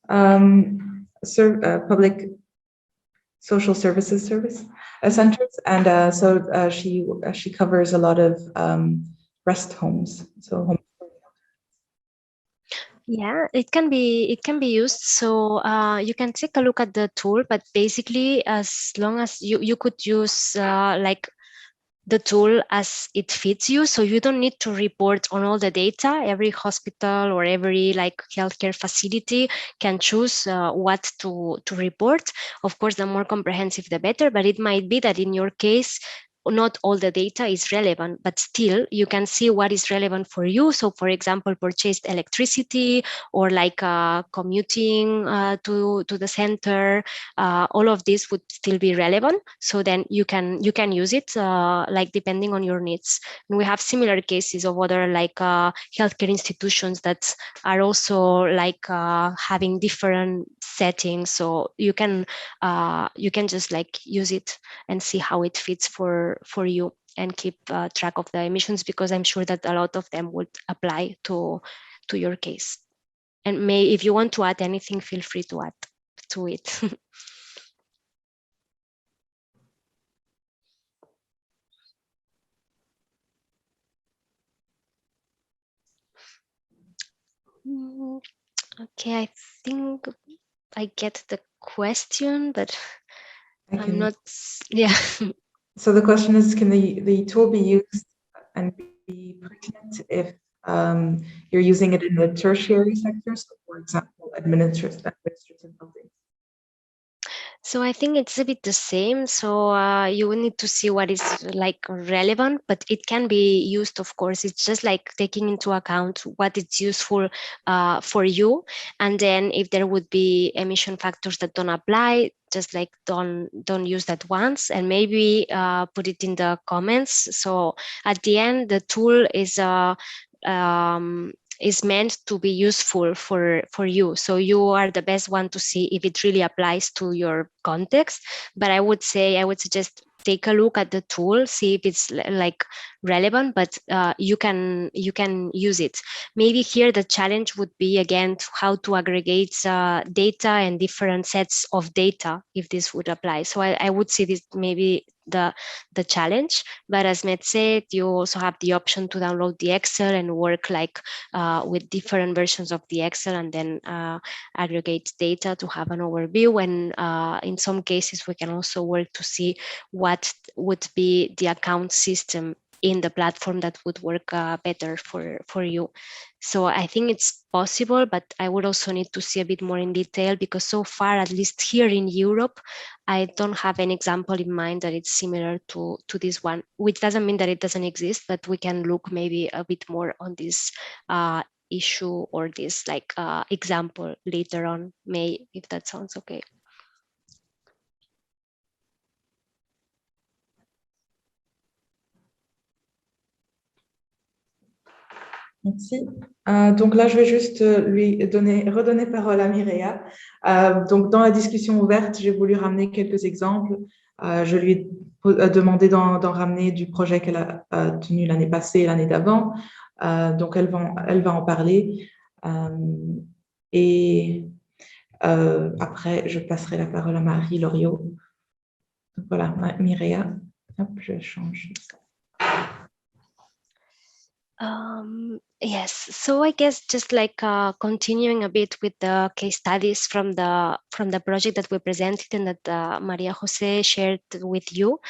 public social services centers, and so she covers a lot of rest homes. So yeah, it can be used. So you can take a look at the tool, but basically, as long as you could use the tool as it fits you. So you don't need to report on all the data. Every hospital or every like healthcare facility can choose what to report. Of course, the more comprehensive, the better, but it might be that in your case, not all the data is relevant, but still you can see what is relevant for you. So for example, purchased electricity or like commuting to the center, all of this would still be relevant. So then you can use it like depending on your needs. And we have similar cases of other like healthcare institutions that are also like having different settings. So you can just like use it and see how it fits for you and keep track of the emissions, because I'm sure that a lot of them would apply to your case. And if you want to add anything, feel free to add to it. Okay, I think I get the question, but I'm not, yeah. So the question is, can the tool be used and be pertinent if you're using it in the tertiary sector, so for example, administrative buildings? So I think it's a bit the same. So you will need to see what is like relevant, but it can be used, of course. It's just like taking into account what is useful for you. And then if there would be emission factors that don't apply, just like don't use that once, and maybe put it in the comments. So at the end, the tool is meant to be useful for you. So you are the best one to see if it really applies to your context. But I would suggest take a look at the tool, see if it's like relevant, but you can use it. Maybe here the challenge would be again how to aggregate data and different sets of data if this would apply. So I would see this maybe the challenge. But as Met said, you also have the option to download the Excel and work like with different versions of the Excel, and then aggregate data to have an overview. And in some cases, we can also work to see what would be the account system in the platform that would work better for you. So I think it's possible, but I would also need to see a bit more in detail, because so far, at least here in Europe, I don't have an example in mind that it's similar to this one, which doesn't mean that it doesn't exist, but we can look maybe a bit more on this issue or this like example later on, May, if that sounds okay. Merci. Donc là, je vais juste redonner parole à Mireia. Donc, dans la discussion ouverte, j'ai voulu ramener quelques exemples. Je lui ai demandé d'en ramener du projet qu'elle a tenu l'année passée et l'année d'avant. Donc, elle va en parler. Et après, je passerai la parole à Marie Loriot. Donc, voilà, Mireia. Hop, je change ça. Yes, so I guess just like continuing a bit with the case studies from the project that we presented and that Maria Jose shared with you.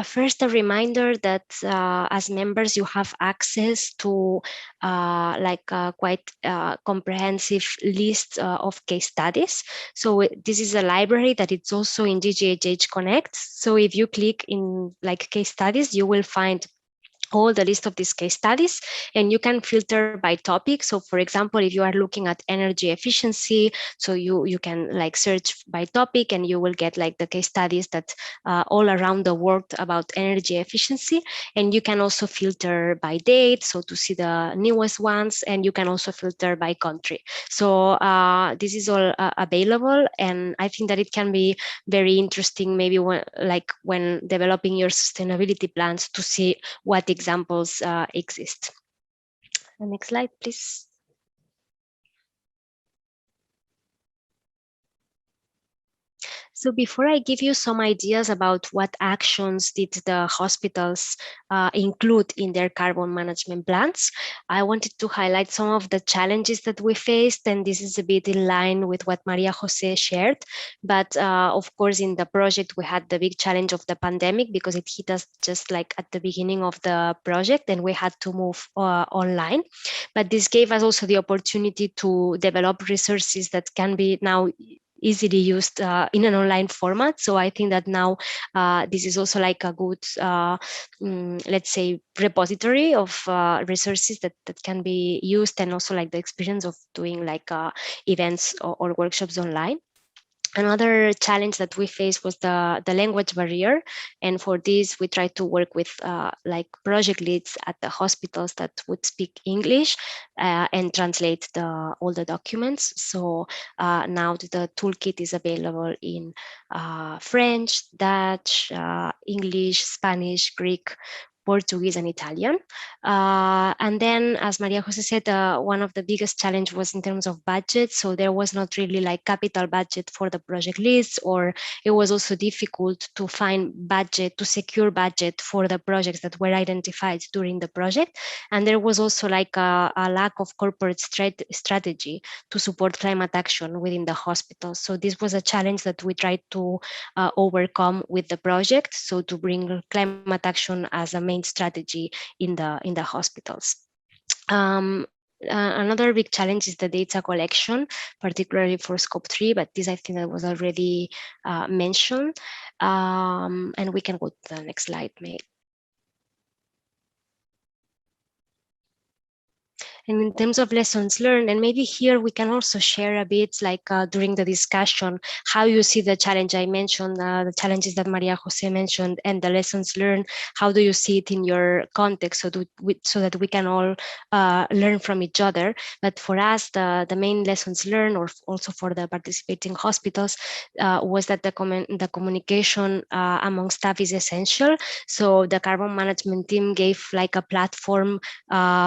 First, a reminder that as members, you have access to like a quite comprehensive list of case studies. So this is a library that it's also in DGHH Connect. So if you click in like case studies, you will find all the list of these case studies, and you can filter by topic. So for example, if you are looking at energy efficiency, so you can like search by topic, and you will get like the case studies that all around the world about energy efficiency. And you can also filter by date, so to see the newest ones, and you can also filter by country. So this is all available, and I think that it can be very interesting maybe when developing your sustainability plans to see what examples exist. The next slide, please. So before I give you some ideas about what actions did the hospitals include in their carbon management plans, I wanted to highlight some of the challenges that we faced, and this is a bit in line with what Maria Jose shared. But of course, in the project, we had the big challenge of the pandemic because it hit us just like at the beginning of the project, and we had to move online. But this gave us also the opportunity to develop resources that can be now easily used in an online format. So I think that now this is also like a good, let's say, repository of resources that can be used, and also like the experience of doing like events or workshops online. Another challenge that we faced was the language barrier. And for this, we tried to work with like project leads at the hospitals that would speak English and translate all the documents. So now the toolkit is available in French, Dutch, English, Spanish, Greek, Portuguese, and Italian. And then, as Maria Jose said, one of the biggest challenge was in terms of budget. So there was not really like capital budget for the project lists, or it was also difficult to find budget, to secure budget for the projects that were identified during the project. And there was also like a lack of corporate strategy to support climate action within the hospital. So this was a challenge that we tried to overcome with the project. So to bring climate action as a main strategy in the hospitals. Another big challenge is the data collection, particularly for Scope 3, but this I think that was already mentioned. And we can go to the next slide, May. And in terms of lessons learned, and maybe here we can also share a bit, like during the discussion, how you see the challenge I mentioned, the challenges that Maria Jose mentioned, and the lessons learned. How do you see it in your context, so that we can all learn from each other? But for us, the main lessons learned, or also for the participating hospitals, was that the communication among staff is essential. So the carbon management team gave like a platform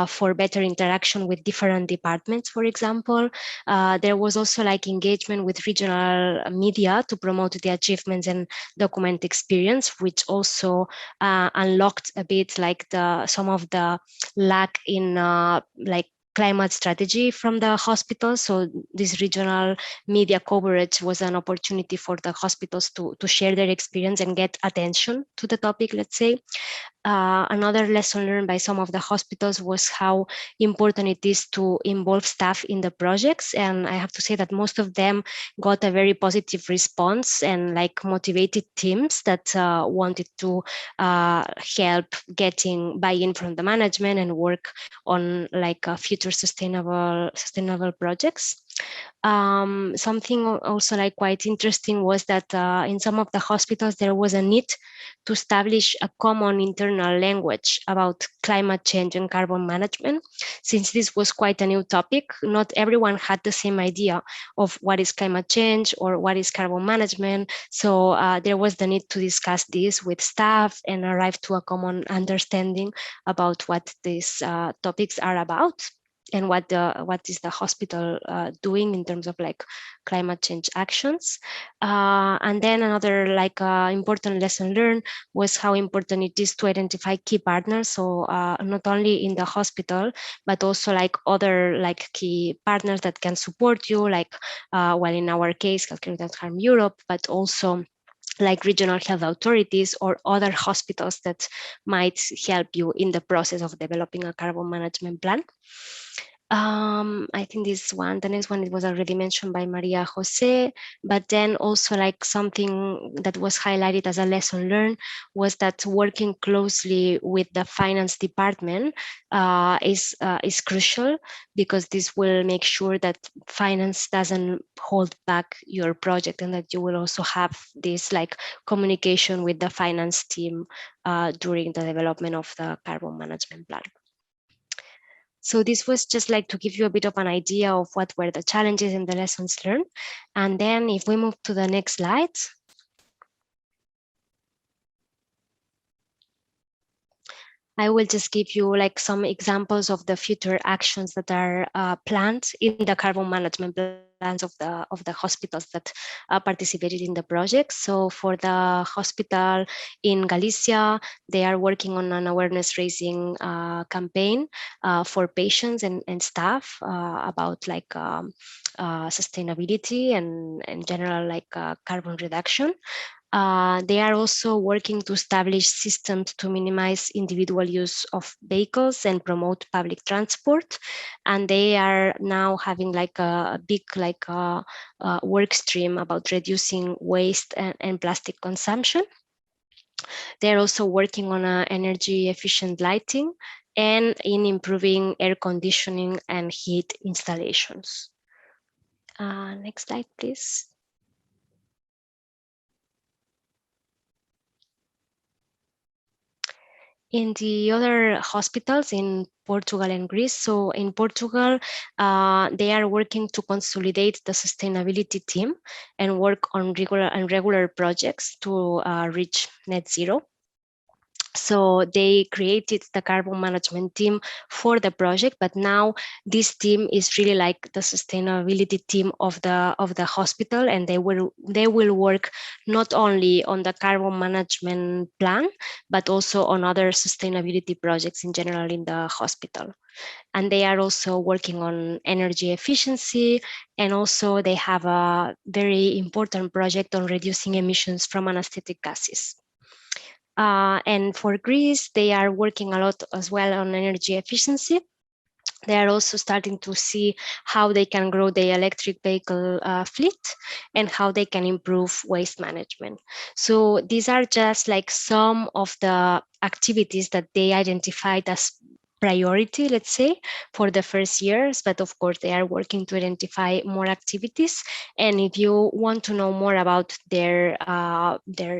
for better interaction with different departments, for example. There was also like engagement with regional media to promote the achievements and document experience, which also unlocked a bit like some of the lack in like climate strategy from the hospitals. So this regional media coverage was an opportunity for the hospitals to share their experience and get attention to the topic, let's say. Another lesson learned by some of the hospitals was how important it is to involve staff in the projects. And I have to say that most of them got a very positive response, and like motivated teams that wanted to help getting buy-in from the management and work on like future sustainable projects. Something also like quite interesting was that in some of the hospitals there was a need to establish a common internal language about climate change and carbon management. Since this was quite a new topic, not everyone had the same idea of what is climate change or what is carbon management. So there was the need to discuss this with staff and arrive to a common understanding about what these topics are about, and what is the hospital doing in terms of like climate change actions. And then another like important lesson learned was how important it is to identify key partners. So not only in the hospital, but also like other like key partners that can support you, like well, in our case, Healthcare Without Harm Europe, but also like regional health authorities or other hospitals that might help you in the process of developing a carbon management plan. I think the next one, it was already mentioned by Maria Jose, but then also like something that was highlighted as a lesson learned was that working closely with the finance department is crucial, because this will make sure that finance doesn't hold back your project, and that you will also have this like communication with the finance team during the development of the carbon management plan. So this was just like to give you a bit of an idea of what were the challenges and the lessons learned. And then if we move to the next slide. I will just give you like some examples of the future actions that are planned in the carbon management plan plans of the hospitals that participated in the project. So for the hospital in Galicia, they are working on an awareness raising campaign for patients and staff about like sustainability and in general like carbon reduction. They are also working to establish systems to minimize individual use of vehicles and promote public transport. And they are now having like a big like work stream about reducing waste and plastic consumption. They're also working on energy efficient lighting and in improving air conditioning and heat installations. Next slide, please. In the other hospitals in Portugal and Greece, so in Portugal, they are working to consolidate the sustainability team and work on regular projects to reach net zero. So they created the carbon management team for the project, but now this team is really like the sustainability team of the hospital, and they will work not only on the carbon management plan, but also on other sustainability projects in general in the hospital. And they are also working on energy efficiency, and also they have a very important project on reducing emissions from anesthetic gases. And for Greece, they are working a lot as well on energy efficiency. They are also starting to see how they can grow the electric vehicle fleet and how they can improve waste management. So these are just like some of the activities that they identified as priority, let's say, for the first years, but of course they are working to identify more activities. And if you want to know more about their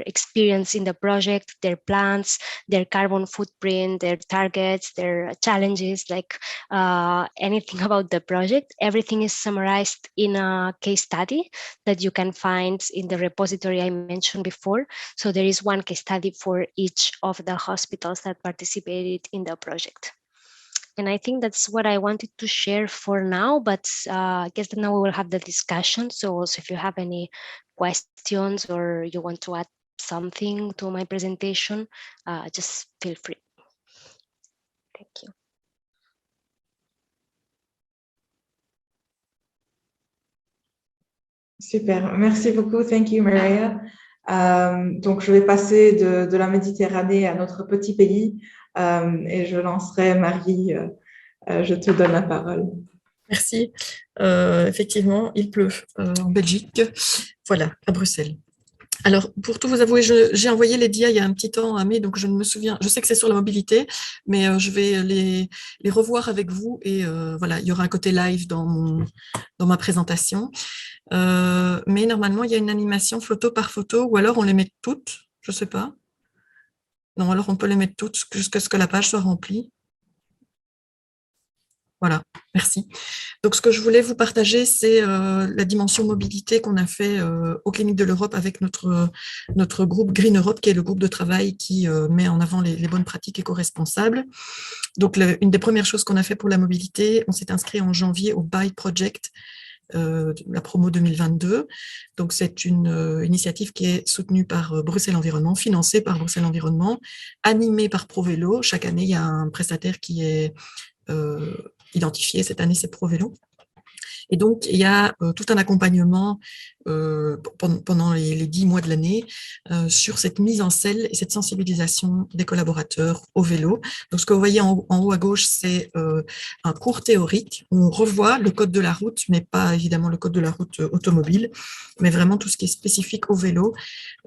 experience in the project, their plans, their carbon footprint, their targets, their challenges, like anything about the project, everything is summarized in a case study that you can find in the repository I mentioned before. So there is one case study for each of the hospitals that participated in the project. And I think that's what I wanted to share for now, but I guess that now we will have the discussion. So also if you have any questions or you want to add something to my presentation, just feel free. Thank you. Super, merci beaucoup. Thank you, Maria. Donc, je vais passer de la Méditerranée à notre petit pays et je lancerai Marie. Je te donne la parole. Merci. Effectivement, il pleut en Belgique. Voilà, à Bruxelles. Alors, pour tout vous avouer, j'ai envoyé les dias il y a un petit temps à May, donc je ne me souviens, je sais que c'est sur la mobilité, mais je vais les revoir avec vous et voilà, il y aura un côté live dans ma présentation. Mais normalement, il y a une animation photo par photo, ou alors on les met toutes, je ne sais pas. Non, alors on peut les mettre toutes jusqu'à ce que la page soit remplie. Voilà, merci. Donc, ce que je voulais vous partager, c'est la dimension mobilité qu'on a fait aux Cliniques de l'Europe avec notre groupe Green Europe, qui est le groupe de travail qui met en avant les bonnes pratiques éco-responsables. Donc, une des premières choses qu'on a fait pour la mobilité, on s'est inscrit en janvier au Bike Project, la promo 2022. Donc, c'est une initiative qui est soutenue par Bruxelles Environnement, financée par Bruxelles Environnement, animée par ProVélo. Chaque année, il y a un prestataire qui est identifié. Cette année, c'est ProVélo. Et donc, il y a tout un accompagnement pendant les 10 mois de l'année sur cette mise en selle et cette sensibilisation des collaborateurs au vélo. Donc, ce que vous voyez en haut à gauche, c'est un cours théorique où on revoit le code de la route, mais pas évidemment le code de la route automobile, mais vraiment tout ce qui est spécifique au vélo.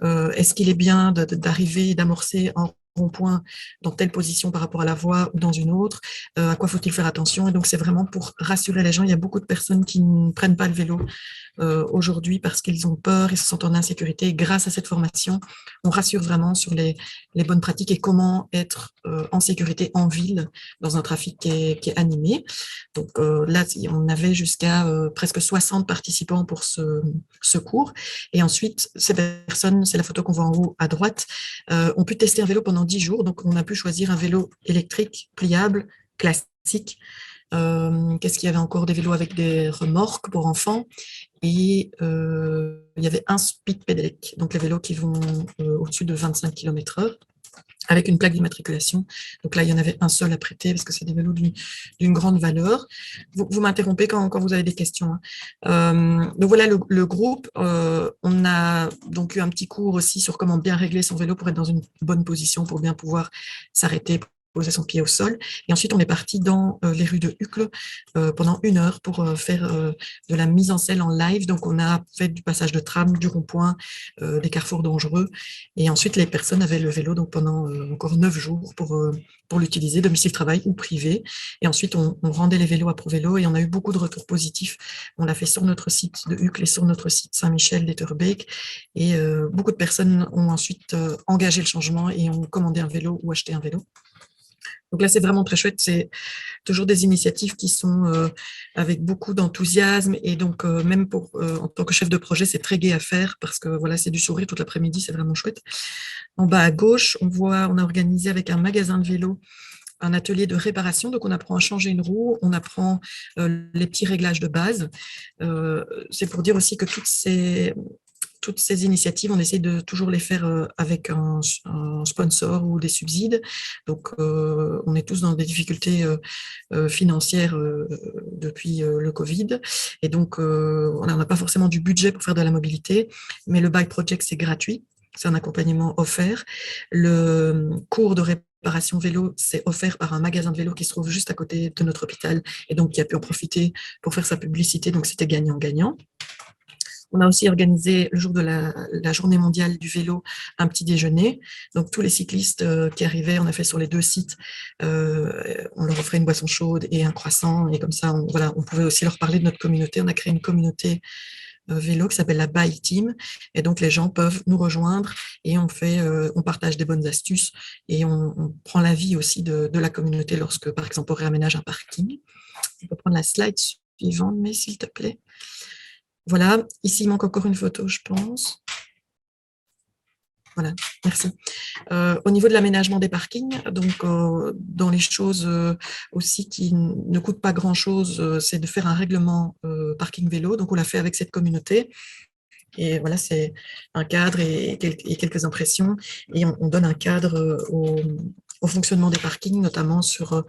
Est-ce qu'il est bien d'arriver et d'amorcer en rond-point dans telle position par rapport à la voie ou dans une autre, à quoi faut-il faire attention? Et donc, c'est vraiment pour rassurer les gens. Il y a beaucoup de personnes qui ne prennent pas le vélo aujourd'hui parce qu'ils ont peur, ils se sentent en insécurité. Grâce à cette formation, on rassure vraiment sur les bonnes pratiques et comment être en sécurité en ville dans un trafic qui est animé. Donc là, on avait jusqu'à presque 60 participants pour ce cours. Et ensuite, ces personnes, c'est la photo qu'on voit en haut à droite, ont pu tester un vélo pendant 10 jours. Donc, on a pu choisir un vélo électrique, pliable, classique, Qu'est-ce qu'il y avait encore? Des vélos avec des remorques pour enfants. Et il y avait un speed pedelec, donc les vélos qui vont au-dessus de 25 km/h, avec une plaque d'immatriculation. Donc là, il y en avait un seul à prêter parce que c'est des vélos d'une grande valeur. Vous m'interrompez quand vous avez des questions. Donc voilà le groupe. On a donc eu un petit cours aussi sur comment bien régler son vélo pour être dans une bonne position, pour bien pouvoir s'arrêter, poser son pied au sol. Et ensuite, on est parti dans les rues de Uccle pendant 1 heure pour faire de la mise en scène en live. Donc, on a fait du passage de tram, du rond-point, des carrefours dangereux. Et ensuite, les personnes avaient le vélo donc pendant encore 9 jours pour l'utiliser, domicile travail ou privé. Et ensuite, on rendait les vélos à ProVélo et on a eu beaucoup de retours positifs. On l'a fait sur notre site de Uccle et sur notre site Saint-Michel d'Etterbeek. Et beaucoup de personnes ont ensuite engagé le changement et ont commandé un vélo ou acheté un vélo. Donc là, c'est vraiment très chouette. C'est toujours des initiatives qui sont avec beaucoup d'enthousiasme. Et donc, même en tant que chef de projet, c'est très gai à faire parce que voilà, c'est du sourire toute l'après-midi. C'est vraiment chouette. En bas à gauche, on a organisé avec un magasin de vélo un atelier de réparation. Donc, on apprend à changer une roue, on apprend les petits réglages de base. C'est pour dire aussi que toutes ces initiatives, on essaie de toujours les faire avec un sponsor ou des subsides. Donc, on est tous dans des difficultés financières depuis le Covid. Et donc, on n'a pas forcément du budget pour faire de la mobilité, mais le Bike Project, c'est gratuit. C'est un accompagnement offert. Le cours de réparation vélo, c'est offert par un magasin de vélo qui se trouve juste à côté de notre hôpital et donc qui a pu en profiter pour faire sa publicité. Donc, c'était gagnant-gagnant. On a aussi organisé le jour de la journée mondiale du vélo un petit déjeuner. Donc, tous les cyclistes qui arrivaient, on a fait sur les 2 sites, on leur offrait une boisson chaude et un croissant. Et comme ça, on pouvait aussi leur parler de notre communauté. On a créé une communauté vélo qui s'appelle la Bike Team. Et donc, les gens peuvent nous rejoindre et on partage des bonnes astuces et on prend l'avis aussi de la communauté lorsque, par exemple, on réaménage un parking. On peut prendre la slide suivante, mais s'il te plaît. Voilà, ici, il manque encore une photo, je pense. Voilà, merci. Au niveau de l'aménagement des parkings, donc dans les choses aussi qui ne coûtent pas grand-chose, c'est de faire un règlement parking vélo. Donc, on l'a fait avec cette communauté. Et voilà, c'est un cadre et quelques impressions. Et on donne un cadre au fonctionnement des parkings, notamment sur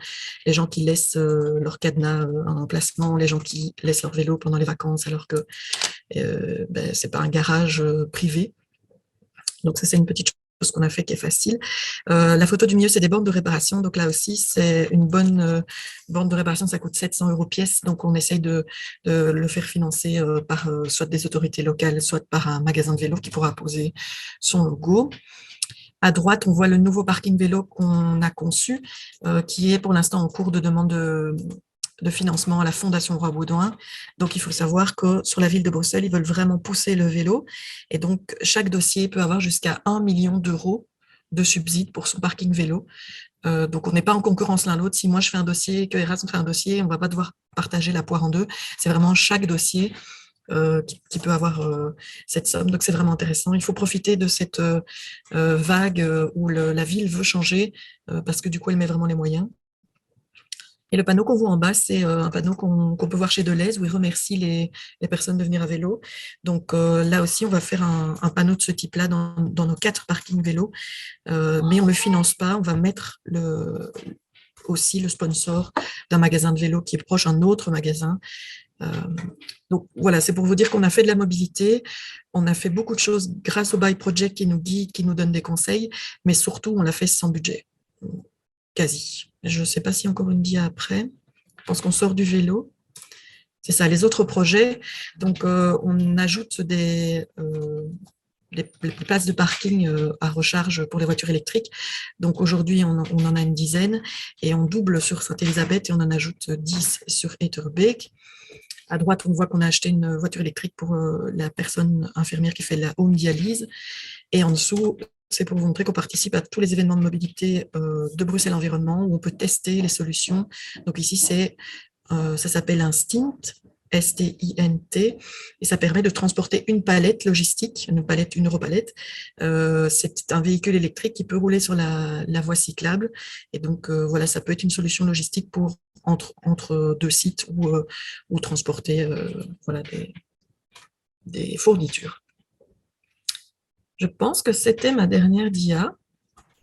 les gens qui laissent leur cadenas en emplacement, les gens qui laissent leur vélo pendant les vacances alors que ce n'est pas un garage privé. Donc, ça, c'est une petite chose qu'on a fait qui est facile. La photo du milieu, c'est des bornes de réparation. Donc, là aussi, c'est une bonne borne de réparation. Ça coûte 700 € pièce. Donc, on essaye de le faire financer par soit des autorités locales, soit par un magasin de vélo qui pourra poser son logo. À droite, on voit le nouveau parking vélo qu'on a conçu, qui est pour l'instant en cours de demande de financement à la Fondation Roi-Baudouin. Donc, il faut savoir que sur la ville de Bruxelles, ils veulent vraiment pousser le vélo. Et donc, chaque dossier peut avoir jusqu'à 1 million € de subsides pour son parking vélo. Donc, on n'est pas en concurrence l'un l'autre. Si moi, je fais un dossier, que Erasmus fait un dossier, on ne va pas devoir partager la poire en deux. C'est vraiment chaque dossier qui peut avoir cette somme. Donc, c'est vraiment intéressant. Il faut profiter de cette vague où la ville veut changer parce que du coup, elle met vraiment les moyens. Et le panneau qu'on voit en bas, c'est un panneau qu'on peut voir chez Deleuze où il remercie les personnes de venir à vélo. Donc là aussi, on va faire un panneau de ce type-là dans nos 4 parkings vélo, mais on ne le finance pas. On va mettre aussi le sponsor d'un magasin de vélo qui est proche d'un autre magasin. Donc voilà, c'est pour vous dire qu'on a fait de la mobilité, on a fait beaucoup de choses grâce au Bike Project qui nous guide, qui nous donne des conseils, mais surtout, on l'a fait sans budget. Quasi. Je ne sais pas s'il y a encore une dia après. Je pense qu'on sort du vélo. C'est ça, les autres projets. Donc, on ajoute des places de parking à recharge pour les voitures électriques. Donc, aujourd'hui, on en a une dizaine et on double sur Sainte-Élisabeth et on en ajoute 10 sur Etterbeek. À droite, on voit qu'on a acheté une voiture électrique pour la personne infirmière qui fait la home dialyse. Et en dessous, c'est pour vous montrer qu'on participe à tous les événements de mobilité de Bruxelles Environnement où on peut tester les solutions. Donc ici, ça s'appelle un Stint, S-T-I-N-T, et ça permet de transporter une palette logistique, une Europalette. C'est un véhicule électrique qui peut rouler sur la voie cyclable. Et donc, voilà, ça peut être une solution logistique pour entre deux sites ou transporter voilà, des fournitures. Je pense que c'était ma dernière dia.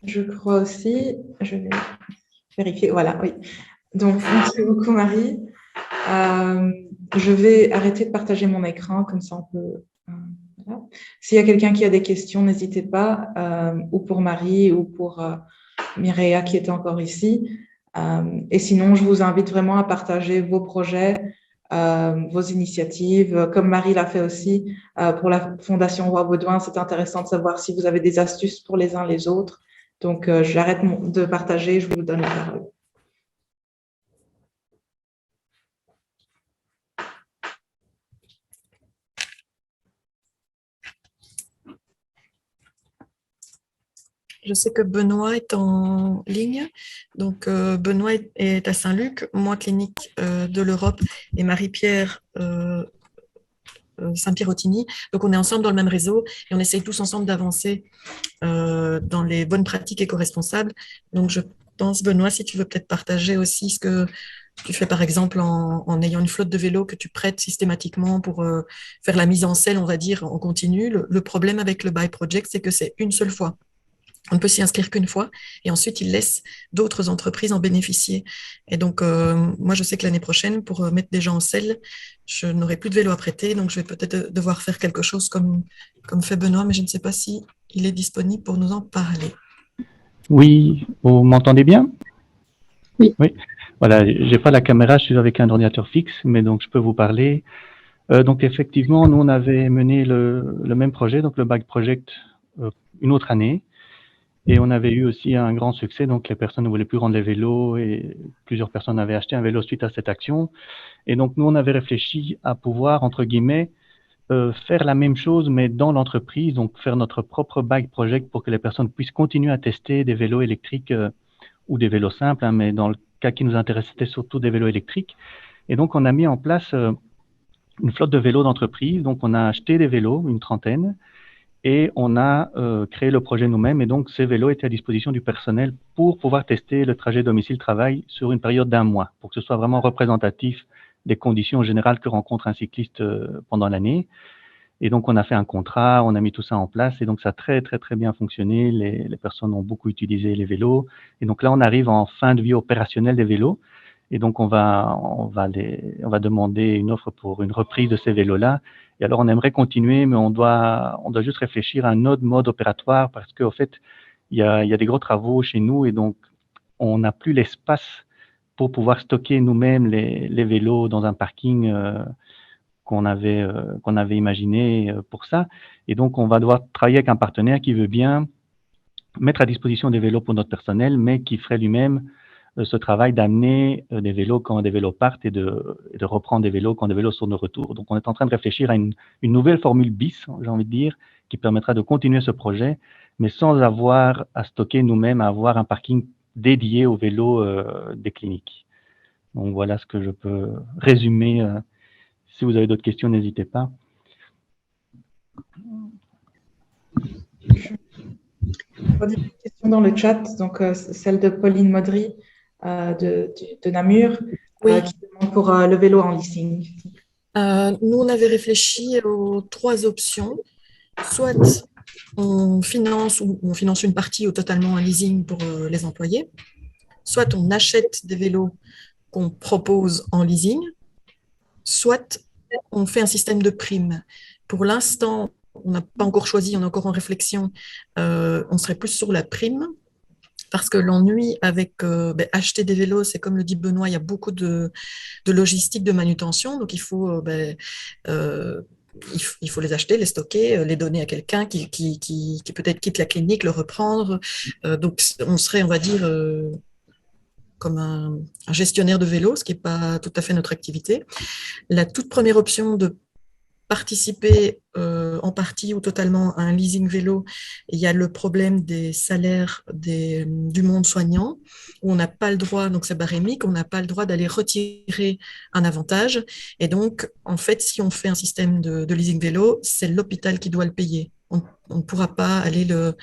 Je crois aussi, je vais vérifier, voilà, oui. Donc, merci beaucoup Marie. Je vais arrêter de partager mon écran, comme ça on peut... voilà. S'il y a quelqu'un qui a des questions, n'hésitez pas, ou pour Marie ou pour Mireia qui est encore ici. Et sinon, je vous invite vraiment à partager vos projets, vos initiatives, comme Marie l'a fait aussi pour la Fondation Roi Baudouin. C'est intéressant de savoir si vous avez des astuces pour les uns les autres. Donc, j'arrête de partager, je vous donne la parole. Je sais que Benoît est en ligne. Donc, Benoît est à Saint-Luc, moi, clinique de l'Europe, et Marie-Pierre Saint-Pierre-Ottigny. Donc, on est ensemble dans le même réseau et on essaye tous ensemble d'avancer dans les bonnes pratiques éco-responsables. Donc, je pense, Benoît, si tu veux peut-être partager aussi ce que tu fais, par exemple, en ayant une flotte de vélos que tu prêtes systématiquement pour faire la mise en selle, on va dire, en continu. Le problème avec le Buy Project, c'est que c'est une seule fois. On ne peut s'y inscrire qu'une fois et ensuite, ils laissent d'autres entreprises en bénéficier. Et donc, moi, je sais que l'année prochaine, pour mettre des gens en selle, je n'aurai plus de vélo à prêter. Donc, je vais peut-être devoir faire quelque chose comme fait Benoît, mais je ne sais pas si il est disponible pour nous en parler. Oui, vous m'entendez bien? Oui. Oui. Voilà, j'ai pas la caméra, je suis avec un ordinateur fixe, mais donc je peux vous parler. Donc, effectivement, nous, on avait mené le même projet, donc le Bike Project, une autre année. Et on avait eu aussi un grand succès, donc les personnes ne voulaient plus rendre les vélos et plusieurs personnes avaient acheté un vélo suite à cette action. Et donc nous, on avait réfléchi à pouvoir, entre guillemets, faire la même chose, mais dans l'entreprise, donc faire notre propre Bike Project pour que les personnes puissent continuer à tester des vélos électriques ou des vélos simples, hein, mais dans le cas qui nous intéressait, c'était surtout des vélos électriques. Et donc on a mis en place une flotte de vélos d'entreprise, donc on a acheté des vélos, une trentaine, et on a créé le projet nous-mêmes. Et donc, ces vélos étaient à disposition du personnel pour pouvoir tester le trajet domicile-travail sur une période d'1 mois, pour que ce soit vraiment représentatif des conditions générales que rencontre un cycliste pendant l'année. Et donc, on a fait un contrat, on a mis tout ça en place. Et donc, ça a très, très, très bien fonctionné. Les personnes ont beaucoup utilisé les vélos. Et donc là, on arrive en fin de vie opérationnelle des vélos. Et donc, on va demander une offre pour une reprise de ces vélos-là. Et alors, on aimerait continuer, mais on doit juste réfléchir à un autre mode opératoire parce qu'au fait, il y a des gros travaux chez nous et donc, on n'a plus l'espace pour pouvoir stocker nous-mêmes les vélos dans un parking qu'on avait imaginé pour ça. Et donc, on va devoir travailler avec un partenaire qui veut bien mettre à disposition des vélos pour notre personnel, mais qui ferait lui-même ce travail d'amener des vélos quand des vélos partent et de reprendre des vélos quand des vélos sont de retour. Donc, on est en train de réfléchir à une nouvelle formule bis, j'ai envie de dire, qui permettra de continuer ce projet, mais sans avoir à stocker nous-mêmes, à avoir un parking dédié aux vélos des cliniques. Donc, voilà ce que je peux résumer. Si vous avez d'autres questions, n'hésitez pas. On va dire une question dans le chat, donc celle de Pauline Modry. De Namur, oui. Qui demande pour le vélo en leasing. Nous, on avait réfléchi aux 3 options. Soit on finance une partie ou totalement un leasing pour les employés. Soit on achète des vélos qu'on propose en leasing. Soit on fait un système de primes. Pour l'instant, on n'a pas encore choisi, on est encore en réflexion. On serait plus sur la prime. Parce que l'ennui avec acheter des vélos, c'est comme le dit Benoît, il y a beaucoup de logistique, de manutention. Donc, il faut les acheter, les stocker, les donner à quelqu'un qui peut-être quitte la clinique, le reprendre. Donc, on serait, on va dire, comme un gestionnaire de vélos, ce qui n'est pas tout à fait notre activité. La toute première option de participer en partie ou totalement à un leasing vélo, il y a le problème des salaires du monde soignant, où on n'a pas le droit, donc c'est barémique, on n'a pas le droit d'aller retirer un avantage. Et donc, en fait, si on fait un système de leasing vélo, c'est l'hôpital qui doit le payer. On ne pourra pas aller le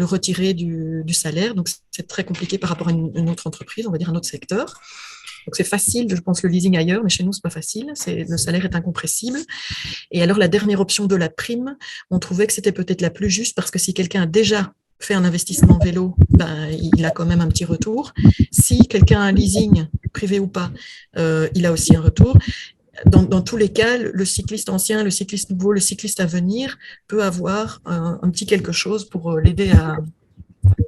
retirer du salaire. Donc, c'est très compliqué par rapport à une autre entreprise, on va dire un autre secteur. Donc, c'est facile, je pense, le leasing ailleurs, mais chez nous, c'est pas facile. Le salaire est incompressible. Et alors, la dernière option de la prime, on trouvait que c'était peut-être la plus juste parce que si quelqu'un a déjà fait un investissement vélo, ben, il a quand même un petit retour. Si quelqu'un a un leasing, privé ou pas, il a aussi un retour. Dans tous les cas, le cycliste ancien, le cycliste nouveau, le cycliste à venir peut avoir un petit quelque chose pour l'aider à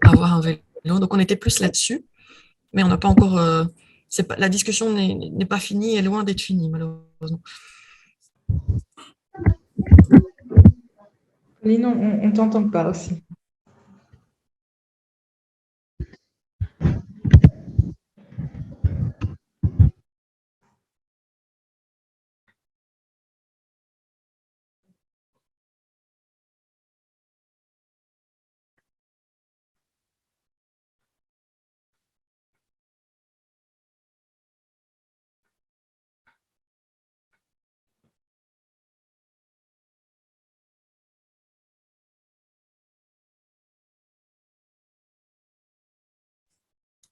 avoir un vélo. Donc, on était plus là-dessus, mais on n'a pas encore... la discussion n'est pas finie, est loin d'être finie, malheureusement. Pauline, on ne t'entend pas aussi.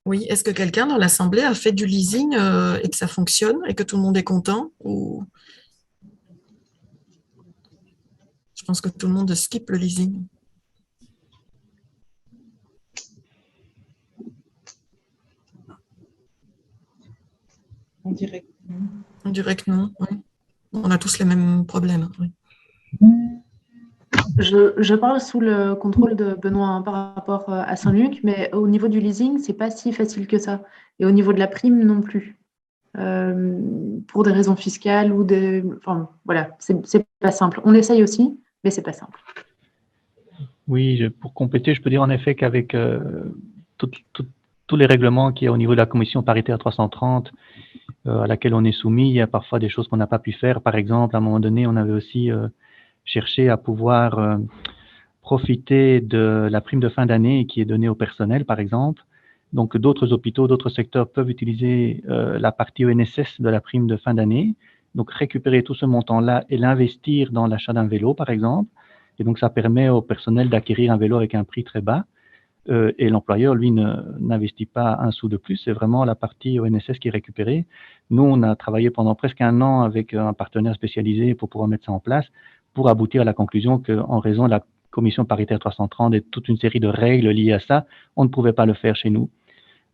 Oui, est-ce que quelqu'un dans l'Assemblée a fait du leasing et que ça fonctionne et que tout le monde est content ou... Je pense que tout le monde skip le leasing. On dirait que non. On dirait que non, oui. On a tous les mêmes problèmes. Oui. Je parle sous le contrôle de Benoît par rapport à Saint-Luc, mais au niveau du leasing, c'est pas si facile que ça. Et au niveau de la prime non plus. Pour des raisons fiscales ou des... Enfin, voilà, c'est pas simple. On essaye aussi, mais c'est pas simple. Oui, pour compléter, je peux dire en effet qu'avec tous les règlements qu'il y a au niveau de la commission paritaire 330, à laquelle on est soumis, il y a parfois des choses qu'on n'a pas pu faire. Par exemple, à un moment donné, on avait aussi cherché à pouvoir profiter de la prime de fin d'année qui est donnée au personnel, par exemple. Donc, d'autres hôpitaux, d'autres secteurs peuvent utiliser la partie ONSS de la prime de fin d'année, donc récupérer tout ce montant-là et l'investir dans l'achat d'un vélo, par exemple. Et donc, ça permet au personnel d'acquérir un vélo avec un prix très bas. Et l'employeur, lui, n'investit pas un sou de plus. C'est vraiment la partie ONSS qui est récupérée. Nous, on a travaillé pendant presque un an avec un partenaire spécialisé pour pouvoir mettre ça en place, pour aboutir à la conclusion qu'en raison de la commission paritaire 330 et toute une série de règles liées à ça, on ne pouvait pas le faire chez nous.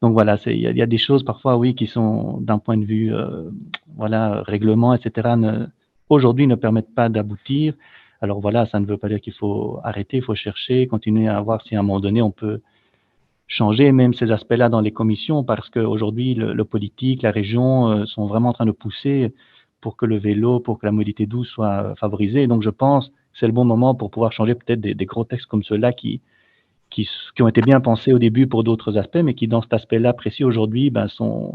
Donc voilà, il y a des choses parfois, oui, qui sont d'un point de vue, voilà, règlement, etc., aujourd'hui ne permettent pas d'aboutir. Alors voilà, ça ne veut pas dire qu'il faut arrêter, il faut chercher, continuer à voir si à un moment donné on peut changer même ces aspects-là dans les commissions, parce qu'aujourd'hui, le politique, la région sont vraiment en train de pousser pour que le vélo, pour que la mobilité douce soit favorisée. Donc je pense que c'est le bon moment pour pouvoir changer peut-être des gros textes comme ceux-là qui ont été bien pensés au début pour d'autres aspects, mais qui, dans cet aspect-là précis aujourd'hui,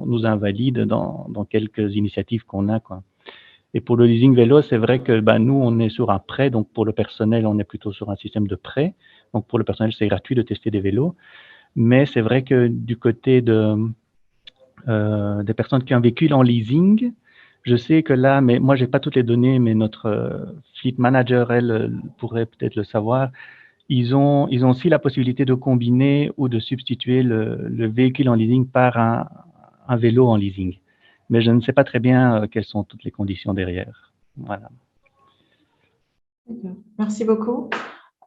nous invalident dans quelques initiatives qu'on a, quoi. Et pour le leasing vélo, c'est vrai que nous, on est sur un prêt, donc pour le personnel, on est plutôt sur un système de prêt. Donc pour le personnel, c'est gratuit de tester des vélos. Mais c'est vrai que du côté des personnes qui ont un véhicule en leasing, je sais que là, mais moi, j'ai pas toutes les données, mais notre fleet manager, elle, pourrait peut-être le savoir. Ils ont aussi la possibilité de combiner ou de substituer le véhicule en leasing par un vélo en leasing. Mais je ne sais pas très bien quelles sont toutes les conditions derrière. Voilà. Merci beaucoup.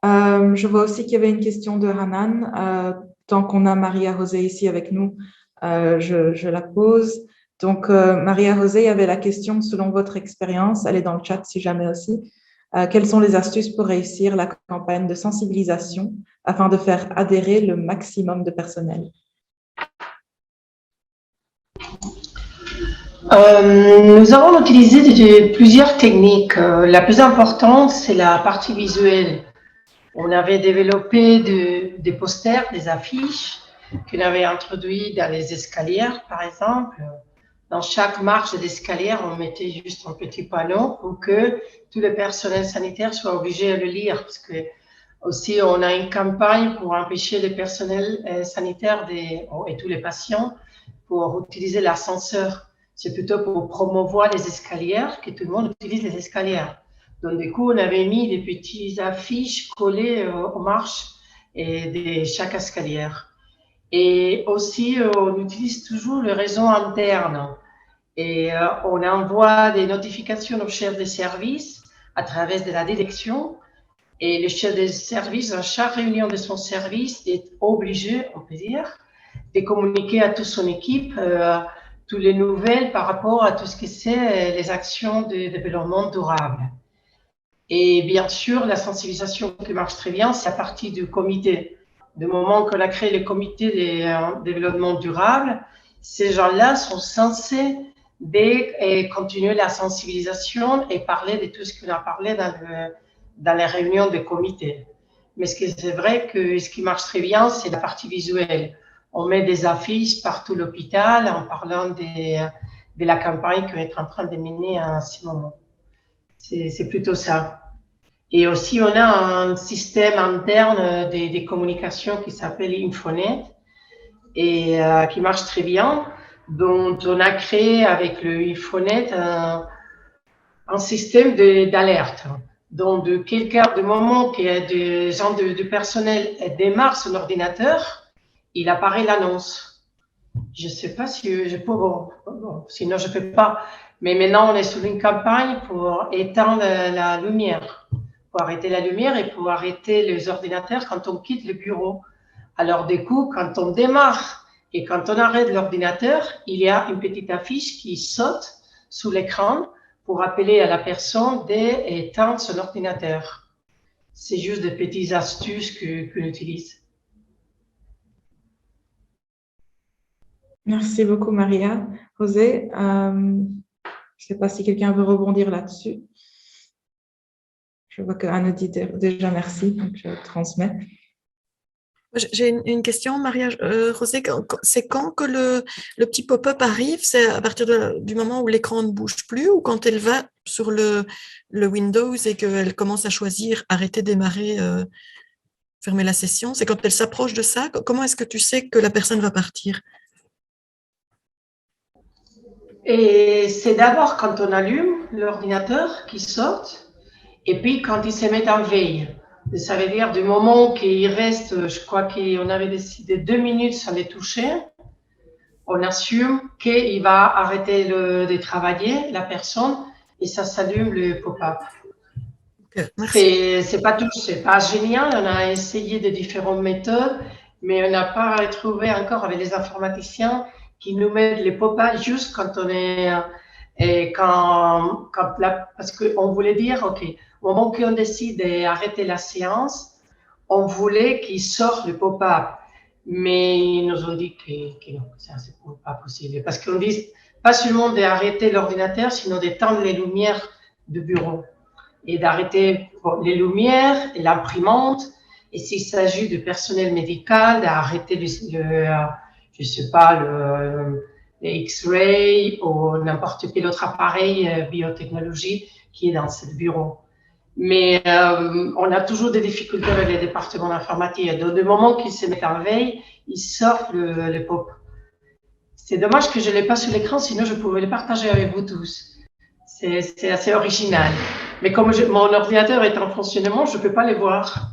Je vois aussi qu'il y avait une question de Hanan. Tant qu'on a Maria-José ici avec nous, je la pose. Donc, Maria-José avait la question, selon votre expérience, elle est dans le chat si jamais aussi, quelles sont les astuces pour réussir la campagne de sensibilisation afin de faire adhérer le maximum de personnel? Nous avons utilisé plusieurs techniques. La plus importante, c'est la partie visuelle. On avait développé des posters, des affiches qu'on avait introduits dans les escaliers, par exemple. Dans chaque marche d'escalier, on mettait juste un petit panneau pour que tout le personnel sanitaire soit obligé de le lire. Parce que aussi, on a une campagne pour empêcher les personnels sanitaires et tous les patients pour utiliser l'ascenseur. C'est plutôt pour promouvoir les escaliers que tout le monde utilise les escaliers. Donc, du coup, on avait mis des petites affiches collées aux marches de chaque escalier. Et aussi, on utilise toujours le réseau interne. Et on envoie des notifications aux chefs de service à travers de la direction. Et le chef de service, à chaque réunion de son service, est obligé, on peut dire, de communiquer à toute son équipe toutes les nouvelles par rapport à tout ce que c'est les actions de développement durable. Et bien sûr, la sensibilisation qui marche très bien, c'est à partir du comité. Du moment qu'on a créé le comité de développement durable, ces gens-là sont censés continuer la sensibilisation et parler de tout ce qu'on a parlé dans les réunions de comité. Mais c'est vrai que ce qui marche très bien, c'est la partie visuelle. On met des affiches partout l'hôpital en parlant de la campagne qu'on est en train de mener à ce moment. C'est plutôt ça. Et aussi, on a un système interne de communication qui s'appelle Infonet et qui marche très bien, dont on a créé avec le Infonet un système d'alerte. Donc, du moment qu'il y a des gens du personnel démarrent son ordinateur, il apparaît l'annonce. Je ne sais pas si je peux, sinon je ne peux pas. Mais maintenant, on est sur une campagne pour éteindre la lumière, pour arrêter la lumière et pour arrêter les ordinateurs quand on quitte le bureau. Alors, du coup, quand on démarre et quand on arrête l'ordinateur, il y a une petite affiche qui saute sous l'écran pour appeler à la personne d'éteindre son ordinateur. C'est juste des petites astuces qu'on utilise. Merci beaucoup, Maria. José, je ne sais pas si quelqu'un veut rebondir là-dessus. Je vois qu'Anne dit déjà merci, donc je transmets. J'ai une question, Maria. José, c'est quand que le petit pop-up arrive? C'est à partir du moment où l'écran ne bouge plus ou quand elle va sur le Windows et qu'elle commence à choisir arrêter, démarrer, fermer la session? C'est quand elle s'approche de ça? Comment est-ce que tu sais que la personne va partir? Et c'est d'abord quand on allume l'ordinateur qui saute, et puis quand il se met en veille. Ça veut dire du moment qu'il reste, je crois qu'on avait décidé 2 minutes sans les toucher, on assume qu'il va arrêter de travailler, la personne, et ça s'allume le pop-up. C'est pas génial, on a essayé de différentes méthodes, mais on n'a pas trouvé encore avec les informaticiens qui nous mettent les pop-up juste quand on est parce qu'on voulait dire, OK, au moment qu'on décide d'arrêter la séance, on voulait qu'il sorte le pop-up. Mais ils nous ont dit que non, c'est pas possible. Parce qu'on dit pas seulement d'arrêter l'ordinateur, sinon d'éteindre les lumières du bureau et d'arrêter les lumières et l'imprimante. Et s'il s'agit du personnel médical, d'arrêter je sais pas, les X-ray ou n'importe quel autre appareil biotechnologie qui est dans ce bureau. Mais on a toujours des difficultés avec les départements d'informatique. Donc, du moment qu'ils se mettent en veille, ils sortent le pop. C'est dommage que je ne l'ai pas sur l'écran, sinon je pourrais le partager avec vous tous. C'est assez original. Mais comme mon ordinateur est en fonctionnement, je ne peux pas les voir.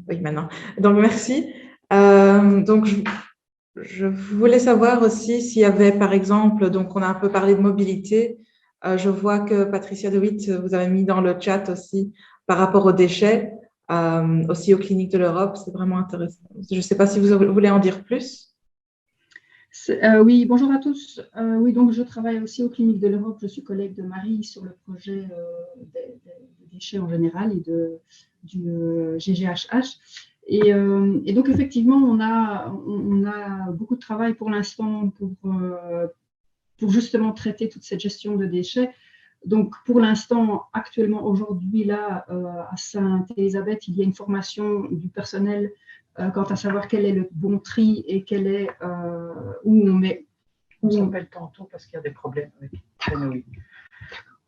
Oui, maintenant. Donc, merci. Donc, je voulais savoir aussi s'il y avait, par exemple, donc on a un peu parlé de mobilité. Je vois que Patricia De Witt, vous avez mis dans le chat aussi par rapport aux déchets, aussi aux cliniques de l'Europe. C'est vraiment intéressant. Je ne sais pas si vous voulez en dire plus. Oui, bonjour à tous. Oui, donc je travaille aussi aux cliniques de l'Europe. Je suis collègue de Marie sur le projet des déchets en général et du GGHH. Et donc, effectivement, on a beaucoup de travail pour l'instant pour justement traiter toute cette gestion de déchets. Donc, pour l'instant, actuellement, aujourd'hui, là, à Sainte-Élisabeth, il y a une formation du personnel quant à savoir quel est le bon tri et quel est où on met. On s'appelle tantôt parce qu'il y a des problèmes avec Renault.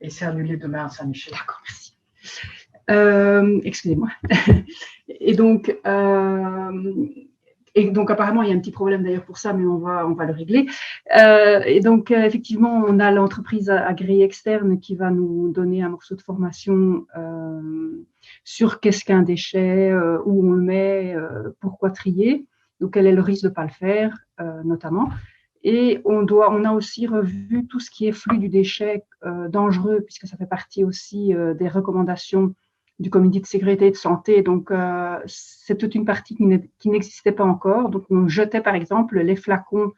Et c'est annulé demain à Saint-Michel. D'accord, merci. Excusez-moi. Et donc, Et donc, apparemment, il y a un petit problème d'ailleurs pour ça, mais on va le régler. Et donc, effectivement, on a l'entreprise agréée externe qui va nous donner un morceau de formation sur qu'est-ce qu'un déchet, où on le met, pourquoi trier, donc quel est le risque de ne pas le faire, notamment. Et on a aussi revu tout ce qui est flux du déchet dangereux, puisque ça fait partie aussi des recommandations du comité de sécurité et de santé. Donc, c'est toute une partie qui n'existait pas encore. Donc, on jetait, par exemple, les flacons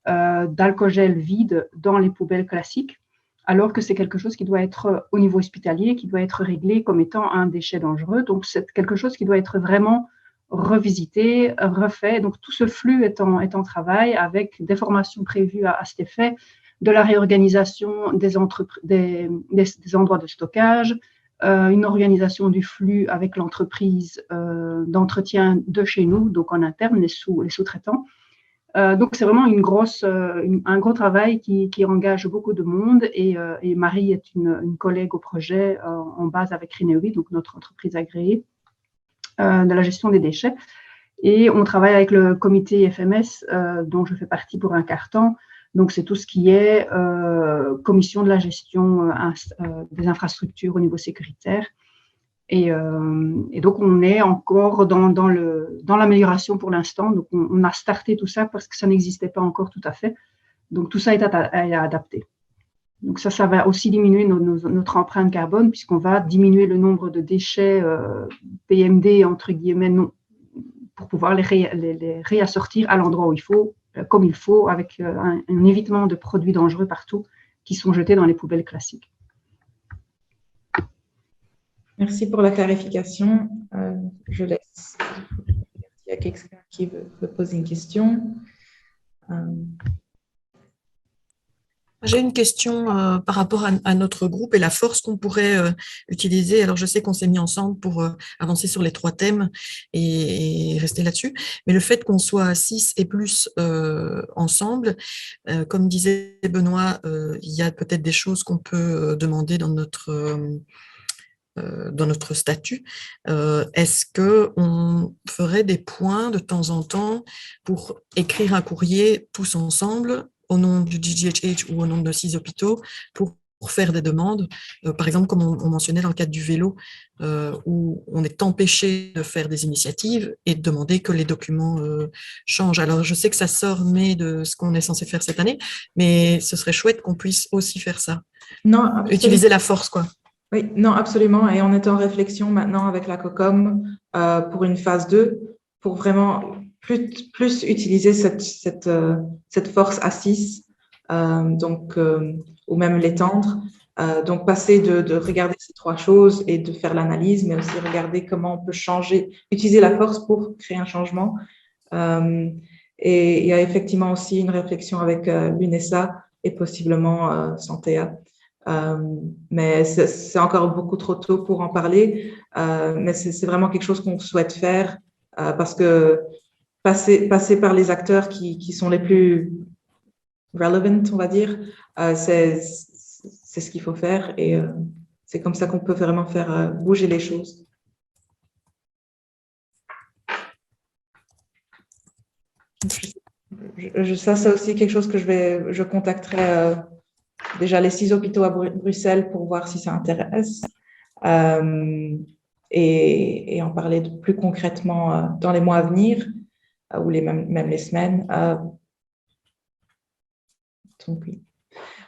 d'alcool-gel vide dans les poubelles classiques, alors que c'est quelque chose qui doit être au niveau hospitalier, qui doit être réglé comme étant un déchet dangereux. Donc, c'est quelque chose qui doit être vraiment revisité, refait. Donc, tout ce flux est en travail avec des formations prévues à cet effet, de la réorganisation des endroits de stockage, une organisation du flux avec l'entreprise d'entretien de chez nous, donc en interne, les sous-traitants. Donc, c'est vraiment un gros travail qui engage beaucoup de monde et Marie est une collègue au projet en base avec Renewi, donc notre entreprise agréée de la gestion des déchets. Et on travaille avec le comité FMS dont je fais partie pour un quart temps. Donc, c'est tout ce qui est commission de la gestion des infrastructures au niveau sécuritaire. Et donc, on est encore dans l'amélioration pour l'instant. Donc, on a starté tout ça parce que ça n'existait pas encore tout à fait. Donc, tout ça est à adapter. Donc, ça va aussi diminuer notre empreinte carbone puisqu'on va diminuer le nombre de déchets PMD, entre guillemets, non, pour pouvoir les réassortir à l'endroit où il faut, comme il faut, avec un évitement de produits dangereux partout qui sont jetés dans les poubelles classiques. Merci pour la clarification. Je laisse. Il y a quelqu'un qui veut poser une question. J'ai une question par rapport à notre groupe et la force qu'on pourrait utiliser. Alors, je sais qu'on s'est mis ensemble pour avancer sur les 3 thèmes et rester là-dessus. Mais le fait qu'on soit 6 et plus ensemble, comme disait Benoît, il y a peut-être des choses qu'on peut demander dans notre statut. Est-ce qu'on ferait des points de temps en temps pour écrire un courrier tous ensemble au nom du GGHH ou au nom de 6 hôpitaux pour faire des demandes, par exemple, comme on mentionnait dans le cadre du vélo, où on est empêché de faire des initiatives et de demander que les documents changent. Alors, je sais que ça sort de ce qu'on est censé faire cette année, mais ce serait chouette qu'on puisse aussi faire ça. Non, absolument. Utiliser la force, quoi. Oui, non, absolument. Et on est en réflexion maintenant avec la COCOM pour une phase 2, pour vraiment plus utiliser cette force à 6, ou même l'étendre. Donc, passer de regarder ces 3 choses et de faire l'analyse, mais aussi regarder comment on peut utiliser la force pour créer un changement. Et il y a effectivement aussi une réflexion avec l'UNESA et possiblement Santea. Mais c'est encore beaucoup trop tôt pour en parler, mais c'est vraiment quelque chose qu'on souhaite faire parce que passer par les acteurs qui sont les plus relevant, on va dire, c'est ce qu'il faut faire et c'est comme ça qu'on peut vraiment faire bouger les choses. Ça, c'est aussi quelque chose que je contacterai déjà les 6 hôpitaux à Bruxelles pour voir si ça intéresse et en parler plus concrètement dans les mois à venir ou même les semaines. Donc, oui.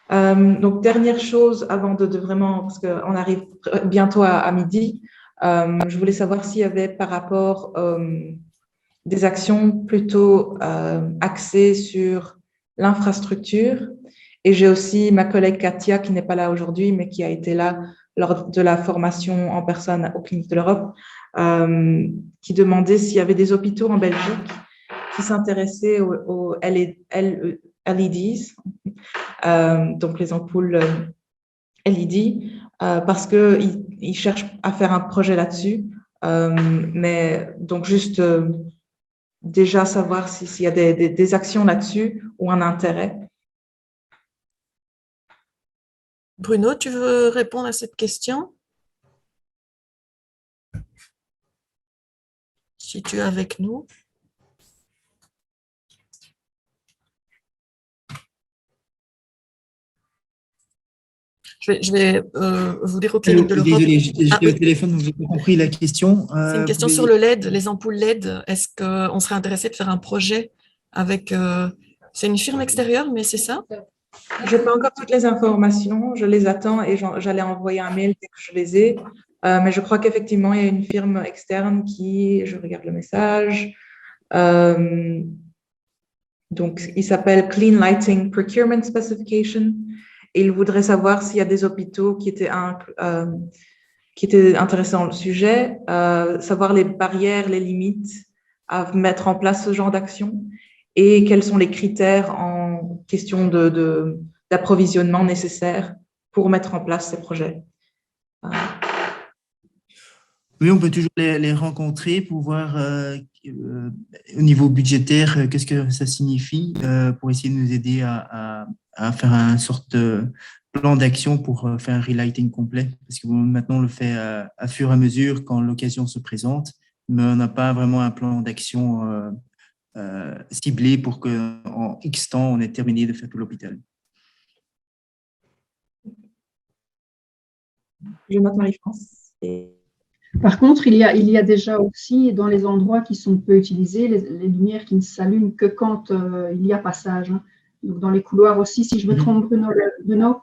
Donc, dernière chose avant de vraiment, parce qu'on arrive bientôt à midi, je voulais savoir s'il y avait par rapport des actions plutôt axées sur l'infrastructure. Et j'ai aussi ma collègue Katia, qui n'est pas là aujourd'hui, mais qui a été là lors de la formation en personne aux cliniques de l'Europe, qui demandait s'il y avait des hôpitaux en Belgique qui s'intéressaient aux LEDs, donc les ampoules LED, parce qu'ils cherchent à faire un projet là-dessus. Mais donc, juste déjà savoir s'il y a des actions là-dessus ou un intérêt. Bruno, tu veux répondre à cette question? Si tu es avec nous. Je vais vous dire au clinique de l'Europe. Désolé, j'étais au téléphone, donc je n'ai pas compris la question. C'est une question sur le LED, les ampoules LED. Est-ce qu'on serait intéressé de faire un projet avec… c'est une firme extérieure, mais c'est ça? Je n'ai pas encore toutes les informations, je les attends et j'allais envoyer un mail dès que je les ai. Mais je crois qu'effectivement, il y a une firme externe qui, je regarde le message, donc il s'appelle Clean Lighting Procurement Specification et il voudrait savoir s'il y a des hôpitaux qui étaient intéressés dans le sujet, savoir les barrières, les limites à mettre en place ce genre d'action et quels sont les critères en question d'approvisionnement nécessaires pour mettre en place ces projets. Oui, on peut toujours les rencontrer pour voir au niveau budgétaire qu'est-ce que ça signifie pour essayer de nous aider à faire un sorte de plan d'action pour faire un relighting complet. Parce que maintenant, on le fait à fur et à mesure quand l'occasion se présente, mais on n'a pas vraiment un plan d'action ciblé pour qu'en X temps, on ait terminé de faire tout l'hôpital. Je note Marie-France. Par contre, il y a déjà aussi dans les endroits qui sont peu utilisés, les lumières qui ne s'allument que quand il y a passage. Hein. Donc dans les couloirs aussi, si je me trompe, Bruno,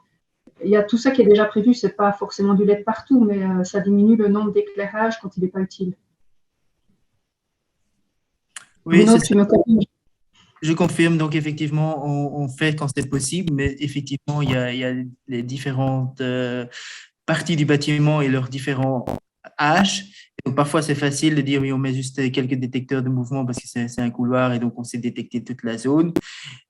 il y a tout ça qui est déjà prévu. Ce n'est pas forcément du LED partout, mais ça diminue le nombre d'éclairages quand il n'est pas utile. Oui, Bruno, tu me confirmes? Je confirme, donc effectivement, on fait quand c'est possible, mais effectivement, il y a les différentes parties du bâtiment et leurs différents âges. Et donc, parfois, c'est facile de dire, oui, on met juste quelques détecteurs de mouvement parce que c'est un couloir et donc on sait détecter toute la zone.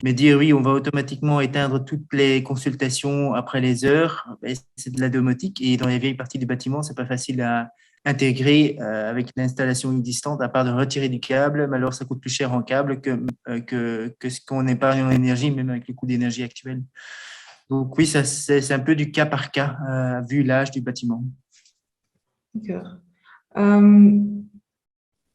Mais dire, oui, on va automatiquement éteindre toutes les consultations après les heures, c'est de la domotique. Et dans les vieilles parties du bâtiment, c'est pas facile à intégrer avec l'installation existante, à part de retirer du câble, mais alors ça coûte plus cher en câble que ce qu'on épargne en énergie, même avec les coûts d'énergie actuels. Donc oui, c'est un peu du cas par cas, vu l'âge du bâtiment. D'accord.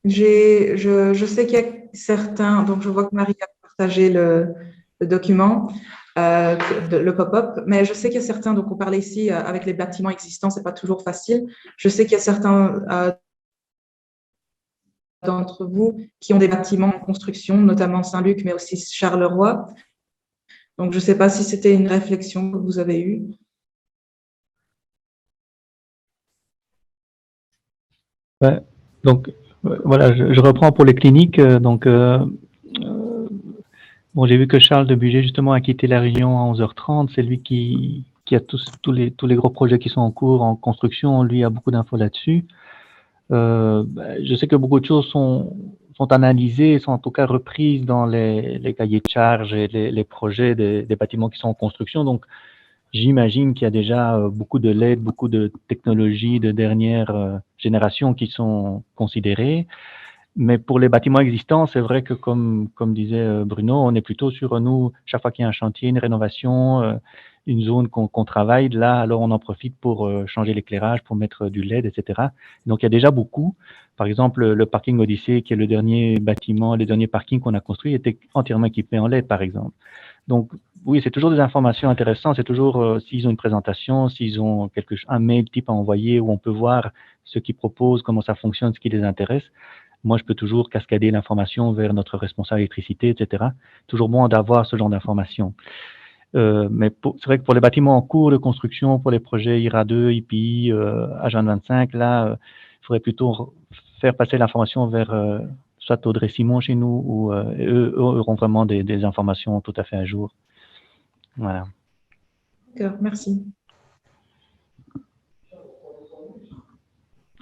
Je sais qu'il y a certains, donc je vois que Marie a partagé le document, le pop-up, mais je sais qu'il y a certains, donc on parlait ici avec les bâtiments existants, c'est pas toujours facile. Je sais qu'il y a certains d'entre vous qui ont des bâtiments en construction, notamment Saint-Luc, mais aussi Charleroi. Donc je ne sais pas si c'était une réflexion que vous avez eue. Ouais, donc voilà, je reprends pour les cliniques. Bon, j'ai vu que Charles de Bugey justement a quitté la région à 11h30. C'est lui qui a tous les gros projets qui sont en cours en construction. Lui a beaucoup d'infos là-dessus. Je sais que beaucoup de choses sont analysées, sont en tout cas reprises dans les cahiers de charges et les projets des bâtiments qui sont en construction. Donc, j'imagine qu'il y a déjà beaucoup de LED, beaucoup de technologies de dernière génération qui sont considérées. Mais pour les bâtiments existants, c'est vrai que comme disait Bruno, on est plutôt sur nous, chaque fois qu'il y a un chantier, une rénovation, une zone qu'on travaille, là, alors on en profite pour changer l'éclairage, pour mettre du LED, etc. Donc il y a déjà beaucoup. Par exemple, le parking Odyssée, qui est le dernier bâtiment, le dernier parking qu'on a construit, était entièrement équipé en LED, par exemple. Donc oui, c'est toujours des informations intéressantes, c'est toujours s'ils ont une présentation, s'ils ont un mail type à envoyer où on peut voir ce qu'ils proposent, comment ça fonctionne, ce qui les intéresse. Moi, je peux toujours cascader l'information vers notre responsable électricité, etc. Toujours bon d'avoir ce genre d'informations. Mais c'est vrai que pour les bâtiments en cours de construction, pour les projets IRA2, IPI, Agenda 25, là, il faudrait plutôt faire passer l'information vers soit Audrey Simon chez nous, ou eux auront vraiment des informations tout à fait à jour. Voilà. D'accord, merci.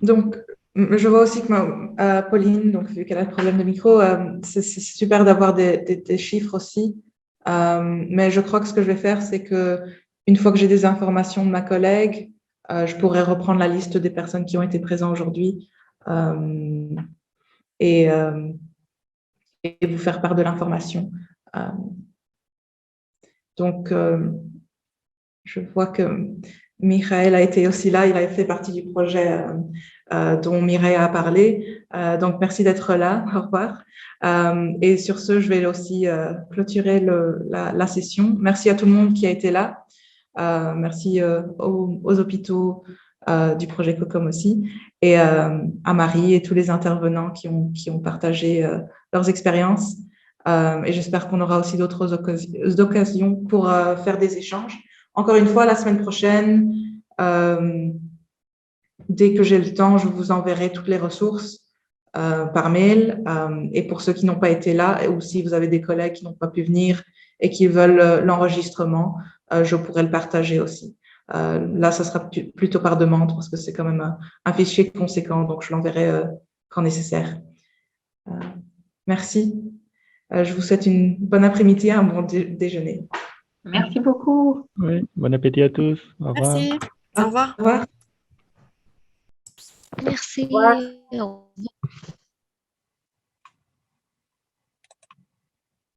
Donc, je vois aussi que Pauline, donc, vu qu'elle a le problème de micro, c'est super d'avoir des chiffres aussi. Mais je crois que ce que je vais faire, c'est que une fois que j'ai des informations de ma collègue, je pourrais reprendre la liste des personnes qui ont été présentes aujourd'hui et vous faire part de l'information. Donc, je vois que Michael a été aussi là, il a fait partie du projet dont Mireille a parlé. Donc, merci d'être là. Au revoir. Et sur ce, je vais aussi clôturer la session. Merci à tout le monde qui a été là. Merci aux hôpitaux du projet COCOM aussi, et à Marie et tous les intervenants qui ont partagé leurs expériences. Et j'espère qu'on aura aussi d'autres occasions pour faire des échanges. Encore une fois, la semaine prochaine, dès que j'ai le temps, je vous enverrai toutes les ressources par mail. Et pour ceux qui n'ont pas été là, ou si vous avez des collègues qui n'ont pas pu venir et qui veulent l'enregistrement, je pourrai le partager aussi. Là, ça sera plutôt par demande parce que c'est quand même un fichier conséquent, donc je l'enverrai quand nécessaire. Merci. Je vous souhaite une bonne après-midi et un bon déjeuner. Merci beaucoup. Oui, bon appétit à tous. Au revoir. Merci. Au revoir. Au revoir. Merci. Au revoir.